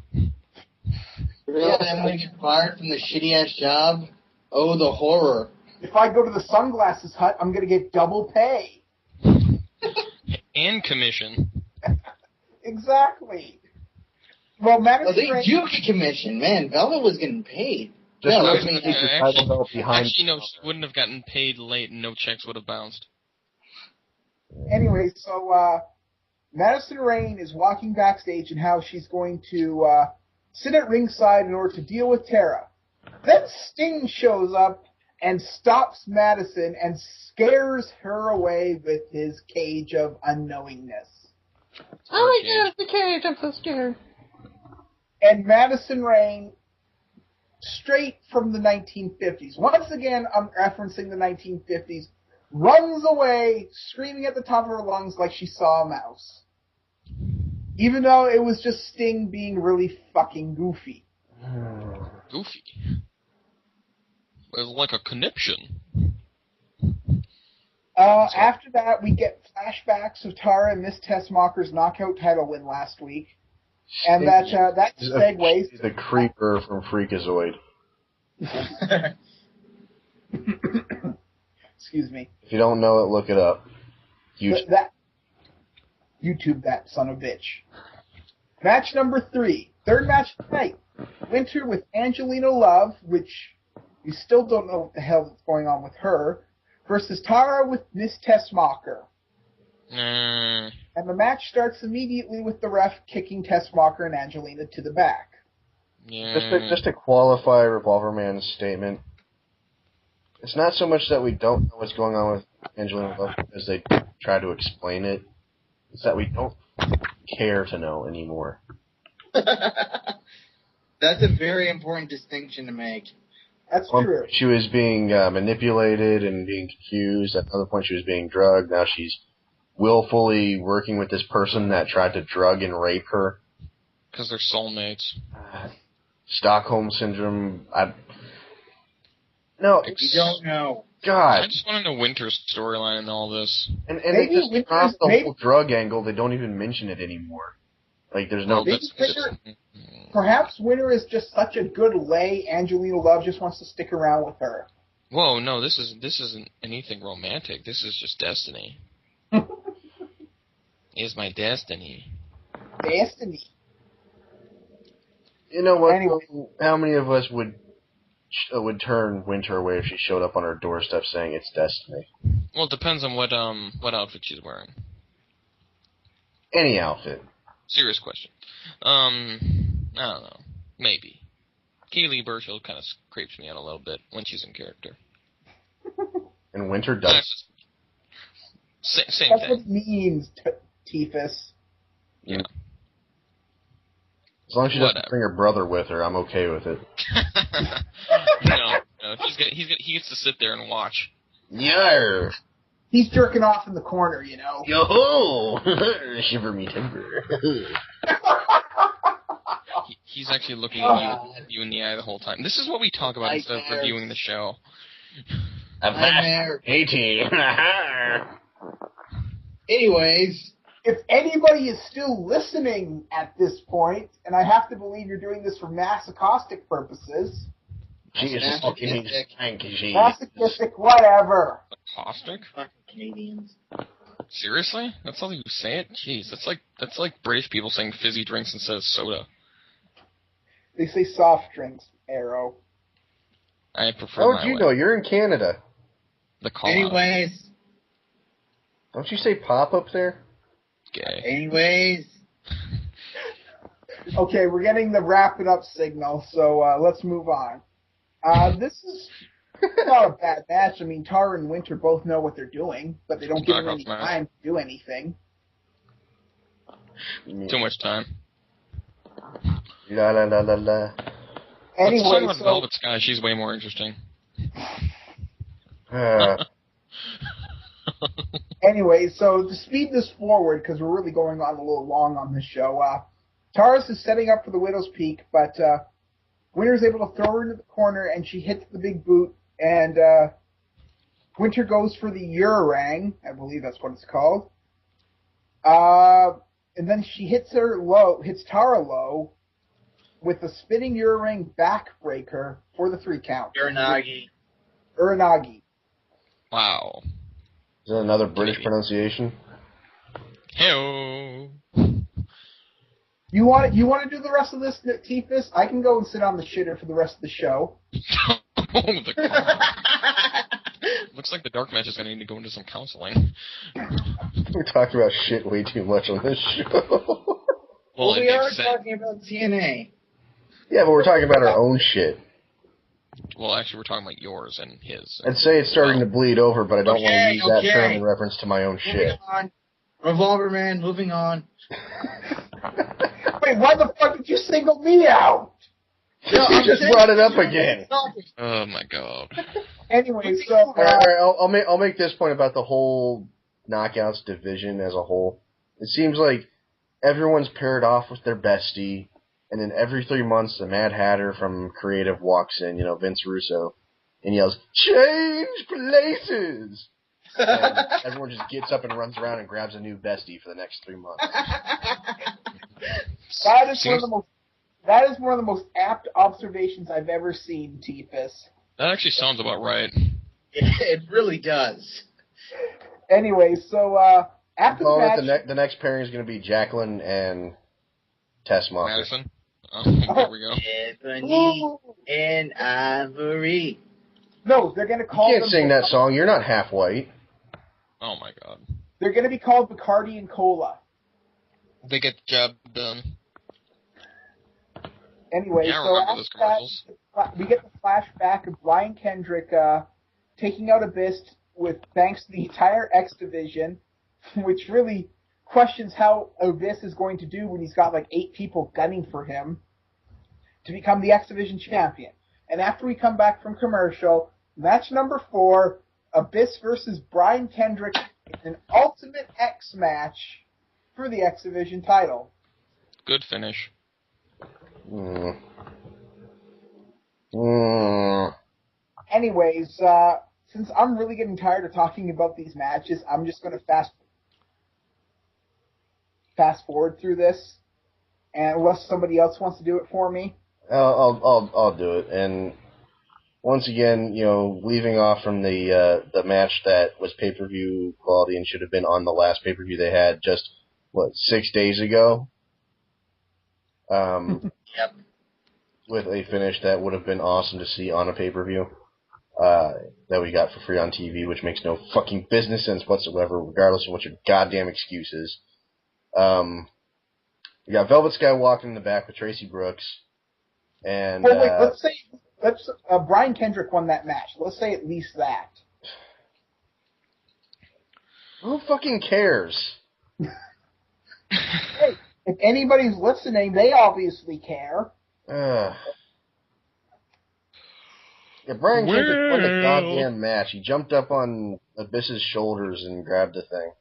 Really? I'm going to get fired from the shitty-ass job? Oh, the horror. If I go to the Sunglasses Hut, I'm going to get double pay. And commission. Exactly. Well, they do get commission. Man, Velvet was getting paid. Actually, no, she wouldn't have gotten paid late and no checks would have bounced. Anyway, so Madison Rayne is walking backstage and how she's going to sit at ringside in order to deal with Tara. Then Sting shows up and stops Madison and scares her away with his cage of unknowingness. Oh my god, the cage, I'm so scared. And Madison Rayne, straight from the 1950s, once again I'm referencing the 1950s, runs away screaming at the top of her lungs like she saw a mouse. Even though it was just Sting being really fucking goofy. Goofy. It was like a conniption. After that, we get flashbacks of Tara and Miss Tessmacher's knockout title win last week. And that segues... She's the creeper from Freakazoid. Excuse me. If you don't know it, look it up. YouTube that son of a bitch. Match number 3. Third match of the night. Winter with Angelina Love, which we still don't know what the hell is going on with her, versus Tara with Miss Tessmacher. And the match starts immediately with the ref kicking Tessmacher and Angelina to the back. Just to qualify Revolver Man's statement, it's not so much that we don't know what's going on with Angelina Love because they try to explain it. It's that we don't care to know anymore. That's a very important distinction to make. That's true. She was being manipulated and being confused. At another point, she was being drugged. Now she's willfully working with this person that tried to drug and rape her. Because they're soulmates. Stockholm Syndrome. We don't know. God. I just want to know Winter's storyline in all this. And they just dropped the whole drug angle. They don't even mention it anymore. Like, there's no... Perhaps Winter is just such a good lay, Angelina Love just wants to stick around with her. Whoa, no, this isn't anything romantic. This is just destiny. It's my destiny. Destiny. You know what? Anyway. How many of us would turn Winter away if she showed up on our doorstep saying it's destiny? Well, it depends on what outfit she's wearing. Any outfit. Serious question. I don't know. Maybe. Kaylee Burchill kind of creeps me out a little bit when she's in character. And Winter does. Same That's thing. what it means, Tiefus. Yeah. As long as she doesn't bring her brother with her, I'm okay with it. No, he gets to sit there and watch. Yarr! He's jerking off in the corner, you know. Yo-ho! Shiver me timber. He's actually looking at you in the eye the whole time. This is what we talk about instead of reviewing the show. Nightmare. 18. Anyways, if anybody is still listening at this point, and I have to believe you're doing this for masochistic purposes. Masochistic, whatever. Caustic? Fucking Canadians. Seriously? That's how you say it? Jeez, that's like British people saying fizzy drinks instead of soda. They say soft drinks, Arrow. I prefer How my would you way. know? You're in Canada. The call Anyways. Don't you say pop up there? Gay. Anyways. Okay, we're getting the wrap it up signal, so let's move on. This is not a bad match. I mean, Tara and Winter both know what they're doing, but they don't give them any time to do anything. Too much time. La la la la la. Let's talk Anyway, about Velvet Sky. She's way more interesting. Anyway, so to speed this forward, because we're really going on a little long on this show, Tara's is setting up for the Widow's Peak, but Winter's able to throw her into the corner, and she hits the big boot, and Winter goes for the Urarang, I believe that's what it's called. And then she hits Tara low, with a spinning Urarang backbreaker for the 3 count. Uranagi. Wow. Is that another British pronunciation? Hey-oh. You want to do the rest of this, Tiefus? I can go and sit on the shitter for the rest of the show. Looks like the DarkMatch is going to need to go into some counseling. We talk about shit way too much on this show. Well, we are talking about TNA. Yeah, but we're talking about our own shit. Well, actually, we're talking about yours and his. I'd say it's starting to bleed over, but I don't want to use that term Okay. in reference to my own shit. Moving on. Revolver Man, moving on. Wait, why the fuck did you single me out? No, You just brought it up again. Oh my god. Anyway, so All right, I'll make this point about the whole Knockouts division as a whole. It seems like everyone's paired off with their bestie, and then every 3 months the Mad Hatter from Creative walks in, Vince Russo, and yells, "Change places!" And everyone just gets up and runs around and grabs a new bestie for the next 3 months. That is one of the most apt observations I've ever seen, T-Fus. That actually sounds about right. It really does. Anyway, so after the match, The next pairing is going to be Jacqueline and Tess Moffat. Madison? Oh, there we go. Ebony and Ivory. No, they're going to call You them... can't sing that song. You're not half white. Oh my god. They're going to be called Bacardi and Cola. They get the job done. Anyway, Yeah, I so remember after those commercials. that, we get the flashback of Brian Kendrick taking out Abyss with thanks to the entire X Division, which really questions how Abyss is going to do when he's got like 8 people gunning for him to become the X Division champion. And after we come back from commercial, match number 4, Abyss versus Brian Kendrick in an Ultimate X match for the X Division title. Good finish. Anyways, since I'm really getting tired of talking about these matches, I'm just going to fast forward through this, and unless somebody else wants to do it for me. I'll do it. And once again, leaving off from the match that was pay-per-view quality and should have been on the last pay-per-view they had just 6 days ago. Yep. With a finish that would have been awesome to see on a pay-per-view that we got for free on TV, which makes no fucking business sense whatsoever, regardless of what your goddamn excuse is. We got Velvet Sky walking in the back with Tracy Brooks. And, well, wait, let's Brian Kendrick won that match. Let's say at least that. Who fucking cares? Hey, if anybody's listening, they obviously care. Yeah, Brian Kendrick won the goddamn match. He jumped up on Abyss's shoulders and grabbed the thing.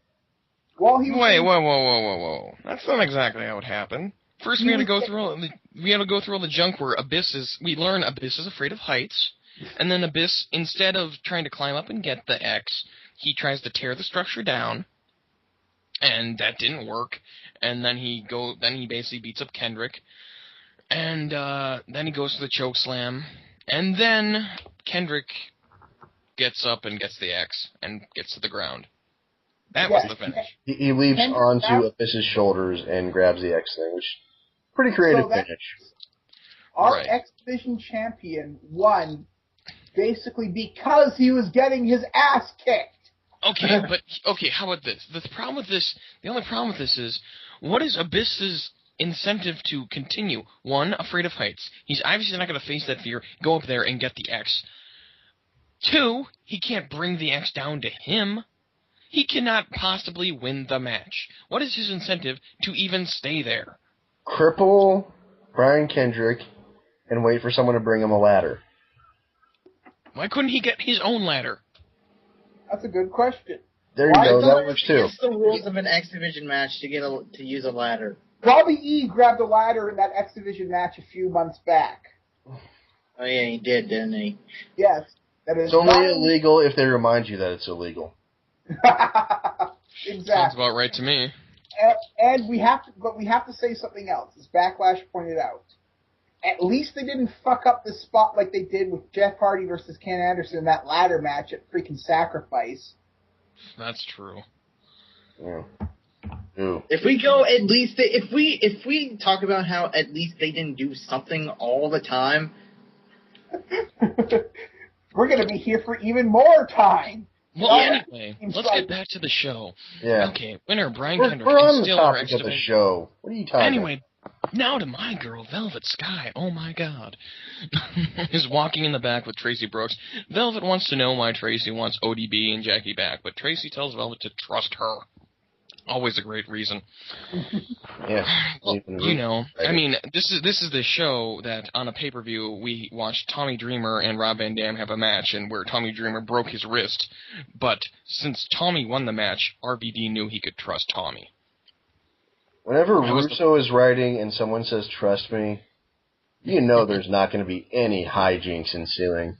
Well, Whoa. That's not exactly how it happened. First, we had to go through all the junk where we learn Abyss is afraid of heights, and then Abyss, instead of trying to climb up and get the X, he tries to tear the structure down, and that didn't work. And then he basically beats up Kendrick, and then he goes to the choke slam, and then Kendrick gets up and gets the X and gets to the ground. That was the finish. He leaps onto Abyss's shoulders and grabs the X thing, which pretty creative finish. Our X Division champion won basically because he was getting his ass kicked. Okay, how about this? The only problem with this is, what is Abyss's incentive to continue? 1, afraid of heights. He's obviously not going to face that fear, go up there and get the X. 2, he can't bring the X down to him. He cannot possibly win the match. What is his incentive to even stay there? Cripple Brian Kendrick and wait for someone to bring him a ladder. Why couldn't he get his own ladder? That's a good question. There you go, that works too. It's the rules of an X Division match to use a ladder. Robbie E grabbed a ladder in that X Division match a few months back. Oh yeah, he did, didn't he? Yes. That is it's only illegal if they remind you that it's illegal. Exactly. Sounds about right to me. And we have to say something else, as Backlash pointed out. At least they didn't fuck up the spot like they did with Jeff Hardy versus Ken Anderson in that ladder match at freaking Sacrifice. That's true. Yeah. Ew. If we go at least, if we talk about how at least they didn't do something all the time, we're going to be here for even more time. Well, anyway, let's get back to the show. Yeah. Okay, winner Brian Kendrick. We're on the topic of the show. What are you talking about? Anyway, Now to my girl, Velvet Sky. Oh my God. Is walking in the back with Tracy Brooks. Velvet wants to know why Tracy wants ODB and Jackie back, but Tracy tells Velvet to trust her. Always a great reason. Yeah. Well, I mean, this is the show that on a pay-per-view we watched Tommy Dreamer and Rob Van Dam have a match, and where Tommy Dreamer broke his wrist. But since Tommy won the match, RVD knew he could trust Tommy. Whenever Russo is writing and someone says "trust me," you know there's not going to be any hijinks ensuing.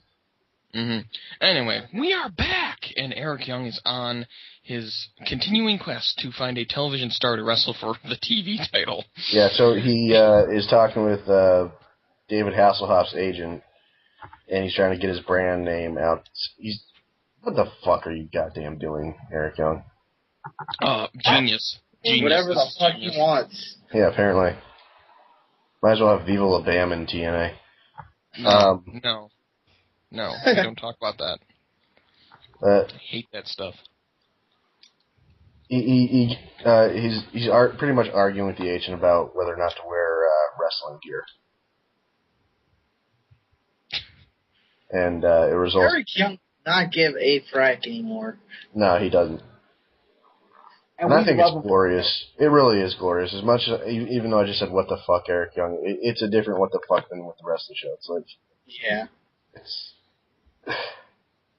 Mm-hmm. Anyway, we are back, and Eric Young is on his continuing quest to find a television star to wrestle for the TV title. Yeah, so he is talking with David Hasselhoff's agent, and he's trying to get his brand name out. What the fuck are you goddamn doing, Eric Young? Genius. Whatever the fuck he wants. Yeah, apparently. Might as well have Viva La Bam in TNA. No, we don't talk about that. I hate that stuff. He's pretty much arguing with the agent about whether or not to wear wrestling gear. And it results... Eric Young does not give a frack anymore. No, he doesn't. And I think it's glorious. It really is glorious. As much as, even though I just said what the fuck, Eric Young, it's a different what the fuck than with the rest of the show. It's like... Yeah.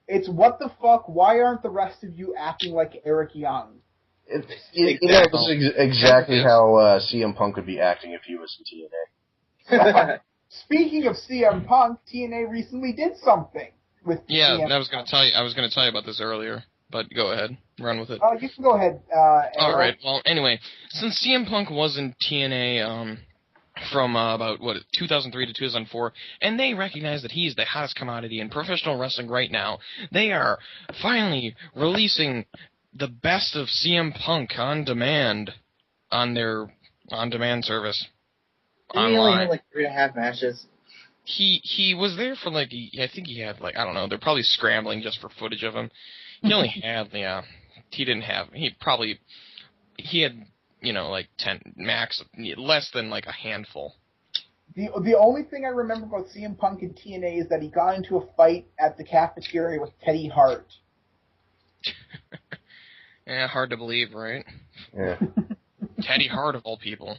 It's what the fuck, why aren't the rest of you acting like Eric Young? This is exactly how CM Punk would be acting if he was in TNA. Speaking of CM Punk, TNA recently did something with CM I was going to tell you about this earlier, but go ahead, run with it. You can go ahead. All right. Well, anyway, since CM Punk was in TNA from about 2003 to 2004, and they recognize that he's the hottest commodity in professional wrestling right now, they are finally releasing the best of CM Punk on demand on their on-demand service. Didn't he only have like 3.5 matches? He was there for I think he had I don't know, they're probably scrambling just for footage of him. He only had he had 10 max, less than a handful. The only thing I remember about CM Punk in TNA is that he got into a fight at the cafeteria with Teddy Hart. Yeah, hard to believe, right? Yeah. Teddy Hart of all people.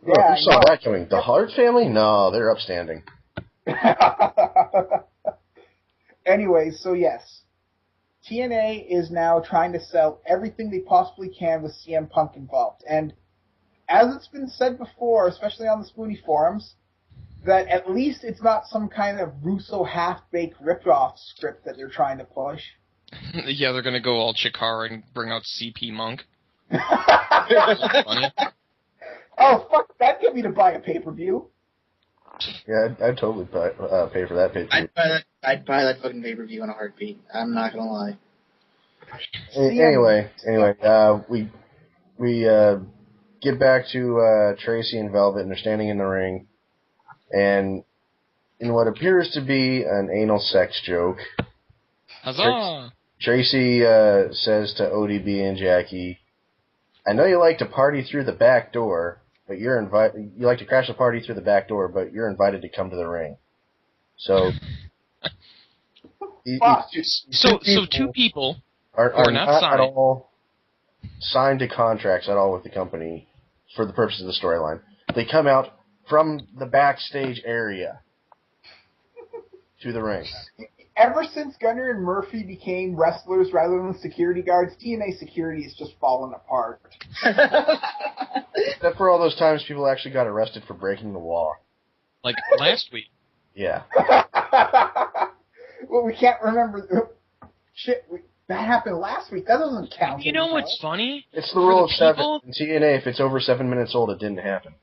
Yeah, who saw that coming? The Hart family? No, they're upstanding. Anyway, so yes. TNA is now trying to sell everything they possibly can with CM Punk involved. And as it's been said before, especially on the Spoonie forums, that at least it's not some kind of Russo half-baked rip-off script that they're trying to push. Yeah, they're going to go all Chikara and bring out CP Monk. Funny. Oh, fuck, that'd get me to buy a pay-per-view. Yeah, I'd totally pay for that pay-per-view. I'd buy that fucking pay-per-view in a heartbeat. I'm not gonna lie. Anyway, we get back to Tracy and Velvet, and they're standing in the ring, and in what appears to be an anal sex joke, Huzzah! Tracy says to ODB and Jackie, "I know you like to party through the back door, but you're invited. You like to crash the party through the back door, but you're invited to come to the ring." So, two people are not signed at all signed to contracts at all with the company for the purpose of the storyline. They come out from the backstage area to the ring. Ever since Gunner and Murphy became wrestlers rather than security guards, TNA security has just fallen apart. Except for all those times people actually got arrested for breaking the law. Like last week. Yeah. Well, we can't remember. Shit, that happened last week. That doesn't count. You know what's funny? It's the rule of 7. In TNA, if it's over 7 minutes old, it didn't happen.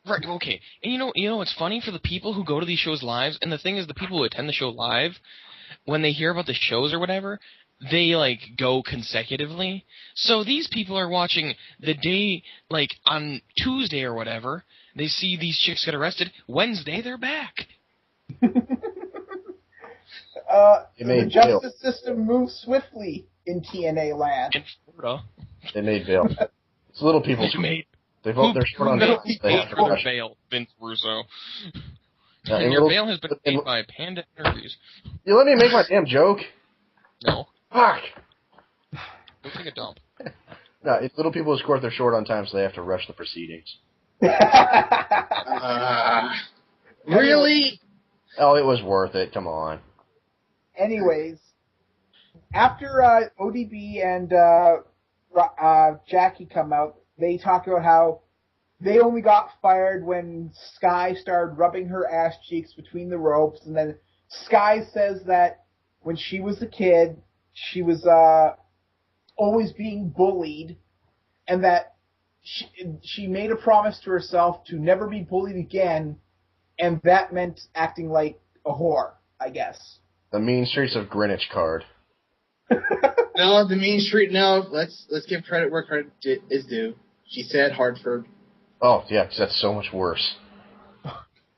Right, okay. And you know what's funny? For the people who go to these shows live, and the thing is, the people who attend the show live, when they hear about the shows or whatever, they, go consecutively. So these people are watching the day, on Tuesday or whatever, they see these chicks get arrested. Wednesday, they're back. The justice system moves swiftly in TNA land. In Florida. They made bail. It's little people's... They're short on time. Who They have paid to for their rush. veil, Vince Russo? Yeah, And your veil has been paid by Panda Interviews. You let me make my damn joke. No. Fuck. Go take a dump. No, if little people escort, they're short on time, so they have to rush the proceedings. Really? Oh, it was worth it. Come on. Anyways, after ODB and Jackie come out, they talk about how they only got fired when Sky started rubbing her ass cheeks between the ropes, and then Sky says that when she was a kid, she was always being bullied, and that she made a promise to herself to never be bullied again, and that meant acting like a whore, I guess. The Mean Streets of Greenwich card. No, the Mean Street. No, let's give credit where credit is due. She said Hartford. Oh yeah, 'cause that's so much worse.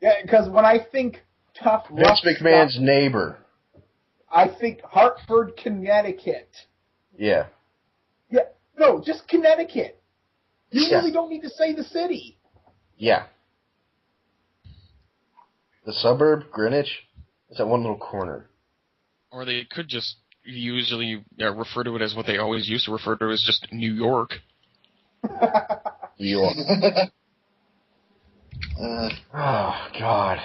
Yeah, because when I think tough, rough Vince McMahon's stuff, neighbor. I think Hartford, Connecticut. Yeah. Yeah, no, just Connecticut. You Yeah. really don't need to say the city. Yeah. The suburb, Greenwich, is that one little corner. Or they could just usually refer to it as what they always used to refer to as just New York. New York. Oh, God.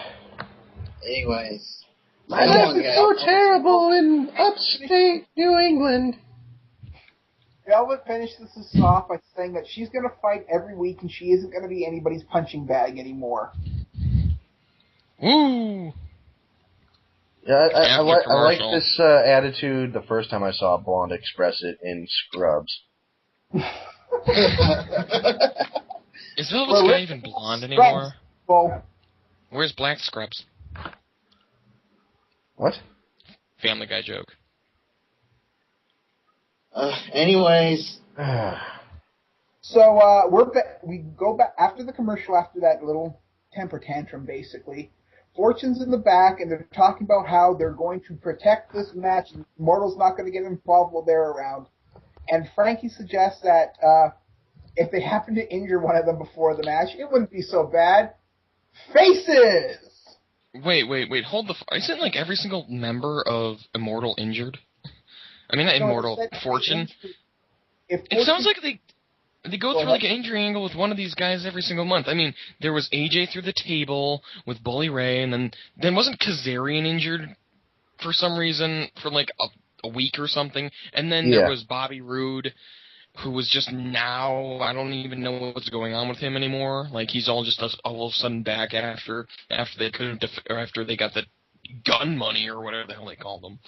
Anyways. My life is so terrible in upstate New England. Velvet finishes this off by saying that she's going to fight every week and she isn't going to be anybody's punching bag anymore. Woo! Yeah, I like commercial. this attitude the first time I saw Blonde express it in Scrubs. Is Velvet Sky even blonde anymore? Well, Where's Black Scrubs? What? Family Guy joke. Anyways. So we go back after the commercial, after that little temper tantrum, basically. Fortune's in the back, and they're talking about how they're going to protect this match, and Mortal's not going to get involved while they're around. And Frankie suggests that if they happen to injure one of them before the match, it wouldn't be so bad. Faces! Wait, hold the... Isn't, like, every single member of Immortal injured? I mean, not Immortal, Fortune. It sounds like they go through, like, an injury angle with one of these guys every single month. I mean, there was AJ through the table with Bully Ray, and then wasn't Kazarian injured for some reason for, like, a week or something? And then there was Bobby Roode, who was just now, I don't even know what's going on with him anymore. Like, he's all of a sudden back after they couldn't, or after they got the gun money or whatever the hell they called them.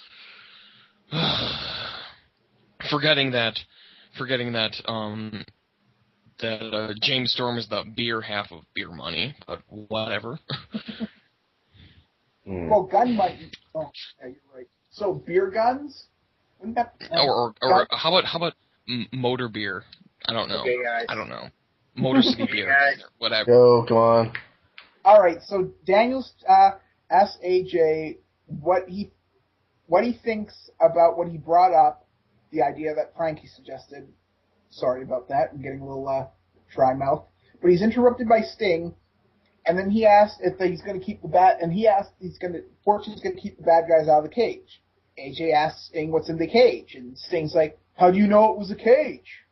Forgetting that James Storm is the beer half of beer money, but whatever. Well, gun money. Oh, yeah, you're right. So beer guns? Wouldn't that? Or how about motor beer? I don't know. Okay, guys. I don't know. Motor City beer, whatever. Go, come on. All right. So Daniels asked AJ what he thinks about what he brought up, the idea that Frankie suggested. Sorry about that. I'm getting a little dry mouth. But he's interrupted by Sting, and then he asked if he's going to keep Fortune's going to keep the bad guys out of the cage. AJ asks Sting what's in the cage, and Sting's like, "How do you know it was a cage?"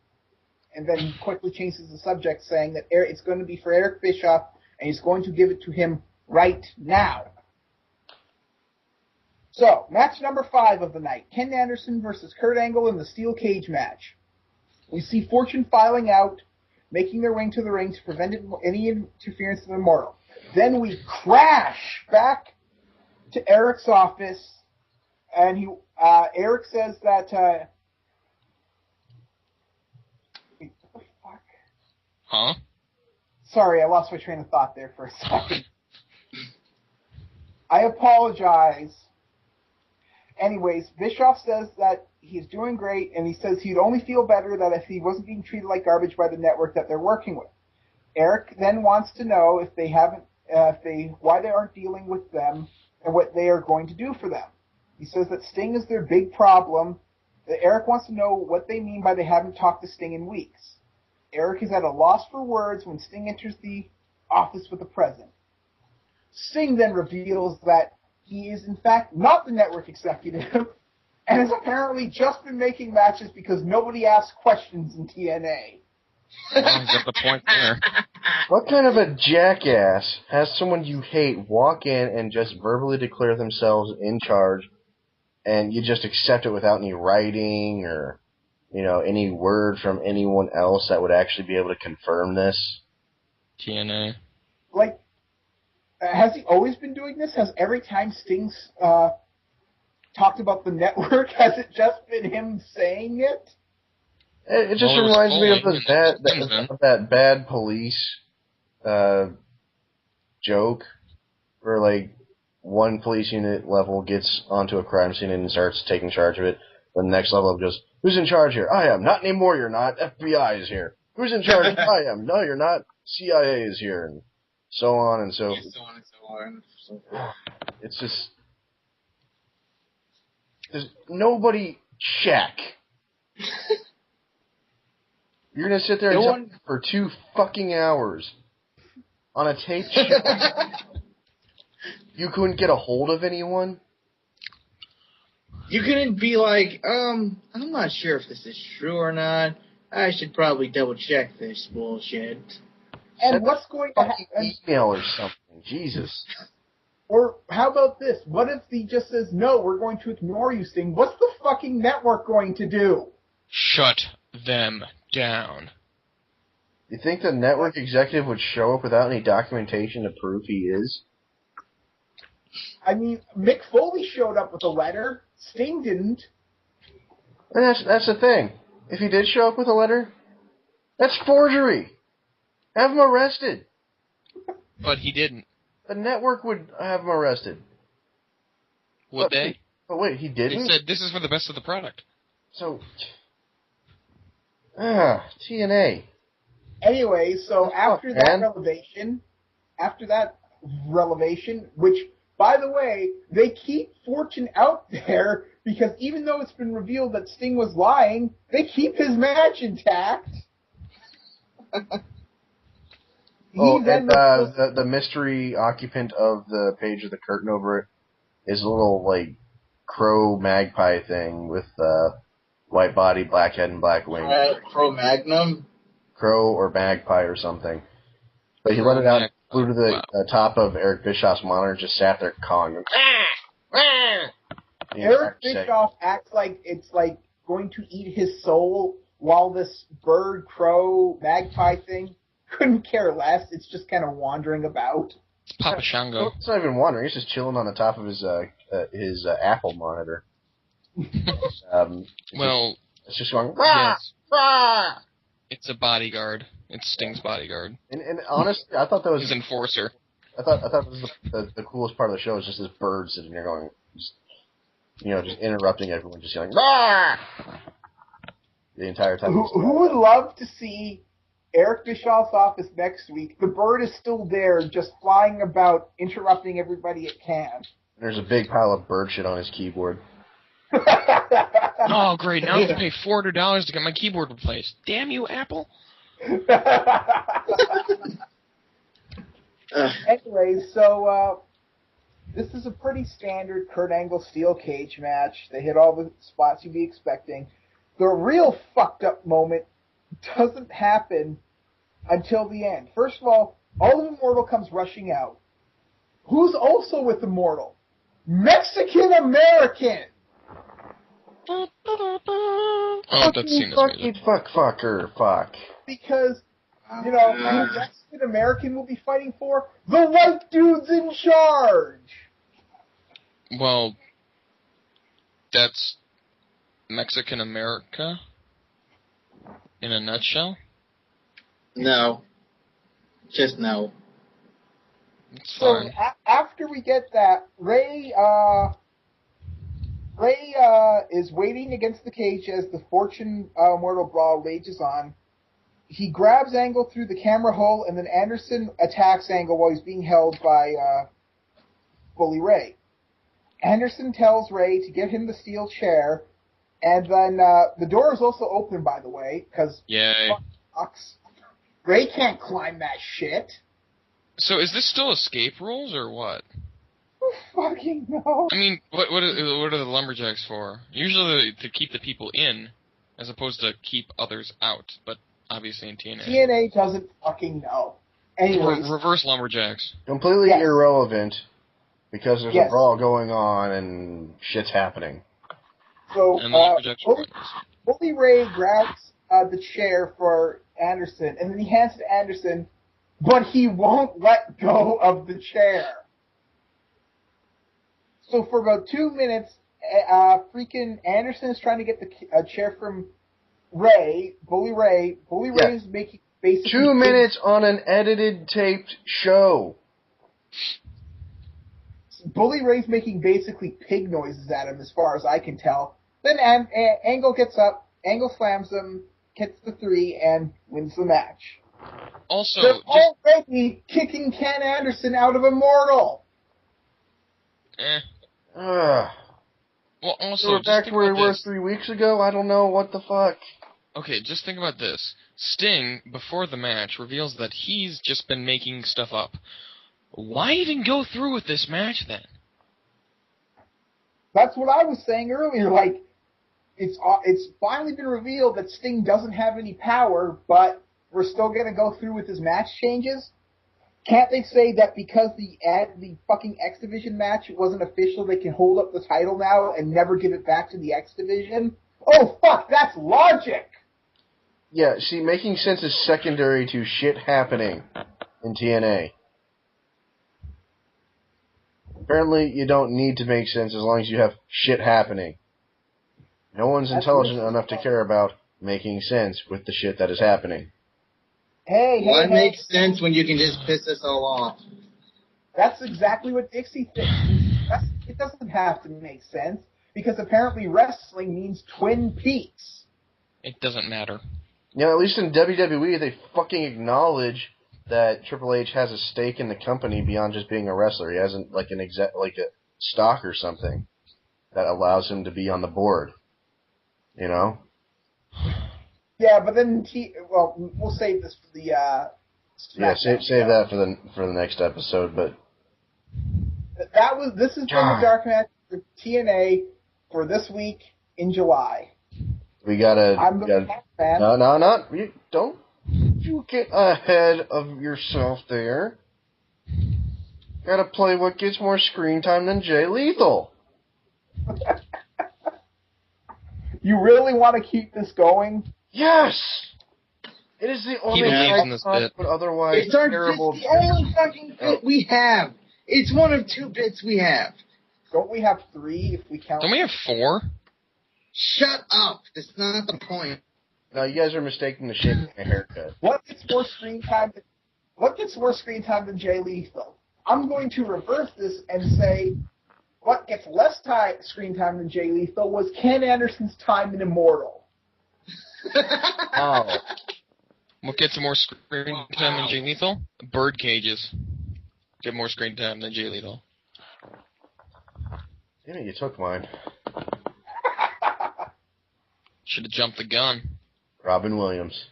And then he quickly changes the subject, saying that it's going to be for Eric Bischoff, and he's going to give it to him right now. So, match number 5 of the night. Ken Anderson versus Kurt Angle in the steel cage match. We see Fortune filing out, making their way to the ring to prevent any interference of Immortal. Then we crash back to Eric's office, and Eric says that... wait, what the fuck? Huh? Sorry, I lost my train of thought there for a second. I apologize. Anyways, Bischoff says that he's doing great, and he says he'd only feel better that if he wasn't being treated like garbage by the network that they're working with. Eric then wants to know why they aren't dealing with them and what they are going to do for them. He says that Sting is their big problem. Eric wants to know what they mean by they haven't talked to Sting in weeks. Eric is at a loss for words when Sting enters the office with a present. Sting then reveals that he is in fact not the network executive and has apparently just been making matches because nobody asked questions in TNA. Well, he's got the point there. What kind of a jackass has someone you hate walk in and just verbally declare themselves in charge, and you just accept it without any writing or, any word from anyone else that would actually be able to confirm this? TNA. Like, has he always been doing this? Has every time Sting's talked about the network, has it just been him saying it? It just reminds me of that Bad Police joke where, like, one police unit level gets onto a crime scene and starts taking charge of it. The next level goes, who's in charge here? I am. Not anymore, you're not. FBI is here. Who's in charge? I am. No, you're not. CIA is here. And so on and so forth. It's just... There's nobody check. You're going to sit there and talk for 2 fucking hours on a tape show. You couldn't get a hold of anyone? You couldn't be like, I'm not sure if this is true or not. I should probably double check this bullshit. And what's going to happen? Email or something. Jesus. Or how about this? What if he just says, no, we're going to ignore you, Sting? What's the fucking network going to do? Shut them down. You think the network executive would show up without any documentation to prove he is? I mean, Mick Foley showed up with a letter. Sting didn't. And that's the thing. If he did show up with a letter, that's forgery. Have him arrested. But he didn't. The network would have him arrested. Would they? But wait, he didn't? They said this is for the best of the product. So... TNA. Anyway, so after that revelation, which, by the way, they keep Fortune out there because even though it's been revealed that Sting was lying, they keep his match intact. The mystery occupant of the page of the curtain over it is a little, like, crow magpie thing with white body, black head, and black wings. Crow Magnum? Crow or magpie or something. But he let it out, flew to the top of Eric Bischoff's monitor, and just sat there cawing. Eric Bischoff acts like it's like going to eat his soul, while this bird, crow, magpie thing couldn't care less. It's just kind of wandering about. It's Papa Shango. It's not even wandering. He's just chilling on the top of his Apple monitor. It's just going, rah, yes. rah! It's a bodyguard. It's Sting's bodyguard. And honestly, I thought that was... His enforcer. I thought that was the coolest part of the show, is just this bird sitting there going, just interrupting everyone, just yelling, rah! The entire time. Who would love to see Eric Bischoff's office next week? The bird is still there, just flying about, interrupting everybody it can. There's a big pile of bird shit on his keyboard. Oh, great. Now I have to pay $400 to get my keyboard replaced. Damn you, Apple. Anyway, so this is a pretty standard Kurt Angle steel cage match. They hit all the spots you'd be expecting. The real fucked up moment doesn't happen until the end. First of all of Immortal comes rushing out. Who's also with Immortal? Mexican American! Oh, that's seen this music. Fuck. Because, who Mexican American will be fighting for? The white dude's in charge! Well, that's Mexican America in a nutshell? No. Just no. It's So fine. after we get that, Ray is waiting against the cage as the Fortune Immortal Brawl rages on. He grabs Angle through the camera hole, and then Anderson attacks Angle while he's being held by Bully Ray. Anderson tells Ray to get him the steel chair, and then the door is also open, by the way, because Yay. Ray can't climb that shit. So is this still escape rules or what? Who fucking knows? I mean, what are the lumberjacks for? Usually to keep the people in, as opposed to keep others out. But obviously in TNA. TNA doesn't fucking know. Anyways. Reverse lumberjacks. Completely Yes. irrelevant because there's Yes. a brawl going on and shit's happening. So, And the lumberjacks are pointless. Bully Ray grabs the chair for Anderson, and then he hands it to Anderson, but he won't let go of the chair. So for about 2 minutes, freaking Anderson is trying to get the chair from Ray, Bully Ray. Bully Yeah. Ray is making basically 2 minutes on an edited, taped show. Bully Ray's making basically pig noises at him, as far as I can tell. Then Angle gets up, Angle slams him, gets the 3, and wins the match. Also, They're already kicking Ken Anderson out of Immortal. Ugh. Well, also, So we're just back think to where we about were this. 3 weeks ago? I don't know. What the fuck? Okay, just think about this. Sting, before the match, reveals that he's just been making stuff up. Why even go through with this match then? That's what I was saying earlier. Like, it's finally been revealed that Sting doesn't have any power, but we're still going to go through with his match changes. Can't they say that because the fucking X Division match wasn't official, they can hold up the title now and never give it back to the X Division? Oh fuck, that's logic. Yeah, see, making sense is secondary to shit happening in TNA. Apparently, you don't need to make sense as long as you have shit happening. No one's That's intelligent what- enough to care about making sense with the shit that is happening. Hey, What hey. makes sense when you can just piss us all off? That's exactly what Dixie thinks. It doesn't have to make sense, because apparently wrestling means Twin Peaks. It doesn't matter. You know, at least in WWE, they fucking acknowledge that Triple H has a stake in the company beyond just being a wrestler. He hasn't like a stock or something that allows him to be on the board. You know? Yeah, but then we'll save this for the Yeah, SmackDown save show. that for the next episode. But This has been the Dark Match for TNA for this week in July. we gotta. I'm the fan. No, don't you get ahead of yourself there. Gotta play what gets more screen time than Jay Lethal. You really want to keep this going? Yes! It is the only believes in this iconic bit. but otherwise It's terrible. the only fucking bit we have. It's one of 2 bits we have. Don't we have 3 if we count? Don't we have 4? Shut up. That's not the point. No, you guys are mistaking the shape of my haircut. What gets more screen time? What gets more screen time than Jay Lethal? I'm going to reverse this and say, what gets less screen time than Jay Lethal was Ken Anderson's time in Immortal. Wow. What gets more screen time than Jay Lethal? Bird cages get more screen time than Jay Lethal. Damn it, you took mine. Should have jumped the gun. Robin Williams.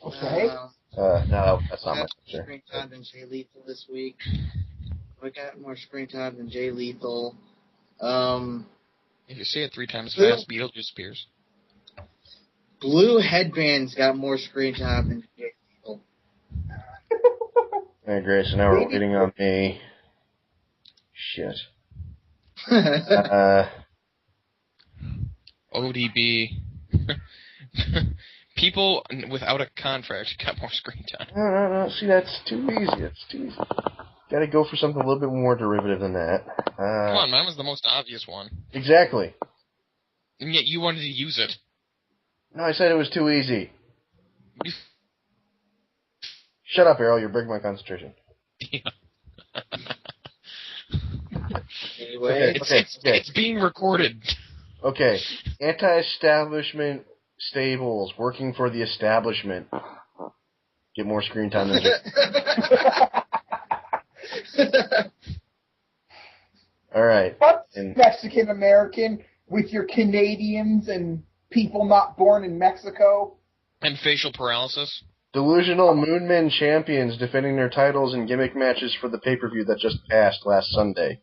Okay. No, that's not my Got picture. screen time than Jay Lethal this week. We got more screen time than Jay Lethal. If you say it 3 times fast, Beetlejuice appears. Blue Headbands got more screen time than Jay Lethal. Hey, Grace, so now we're waiting on me. Shit. ODB. People without a contract got more screen time. No. See, that's too easy. It's too easy. Gotta go for something a little bit more derivative than that. Come on, mine was the most obvious one. Exactly. And yet you wanted to use it. No, I said it was too easy. Shut up, Errol. You're breaking my concentration. Anyway, It's being recorded. Okay. Anti-establishment stables working for the establishment get more screen time than All right. What's And Mexican American with your Canadians and people not born in Mexico? And facial paralysis. Delusional Moonmen champions defending their titles in gimmick matches for the pay-per-view that just passed last Sunday.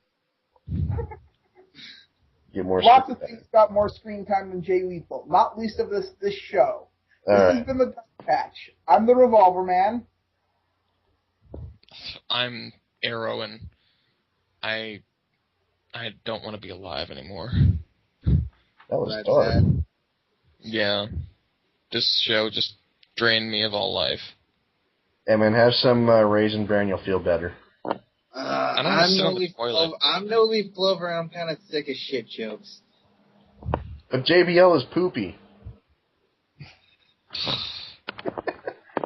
Get more Lots of things got more screen time than Jay Lethal, not least of this show. This has been the DarkMatch. I'm the Revolver Man. I'm Arrow, and I don't want to be alive anymore. That was dark. Yeah. This show just drained me of all life. Hey man, have some Raisin Bran, you'll feel better. I'm no leaf Clover, and I'm kind of sick of shit jokes. But JBL is poopy.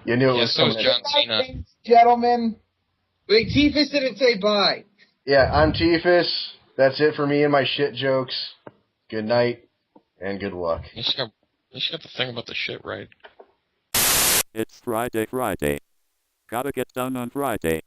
You knew it was so is coming. John Cena. Ladies and gentlemen. Wait, Tifa didn't say bye. Yeah, I'm Tifus. That's it for me and my shit jokes. Good night, and good luck. You should have the thing about the shit right. It's Friday. Gotta get done on Friday.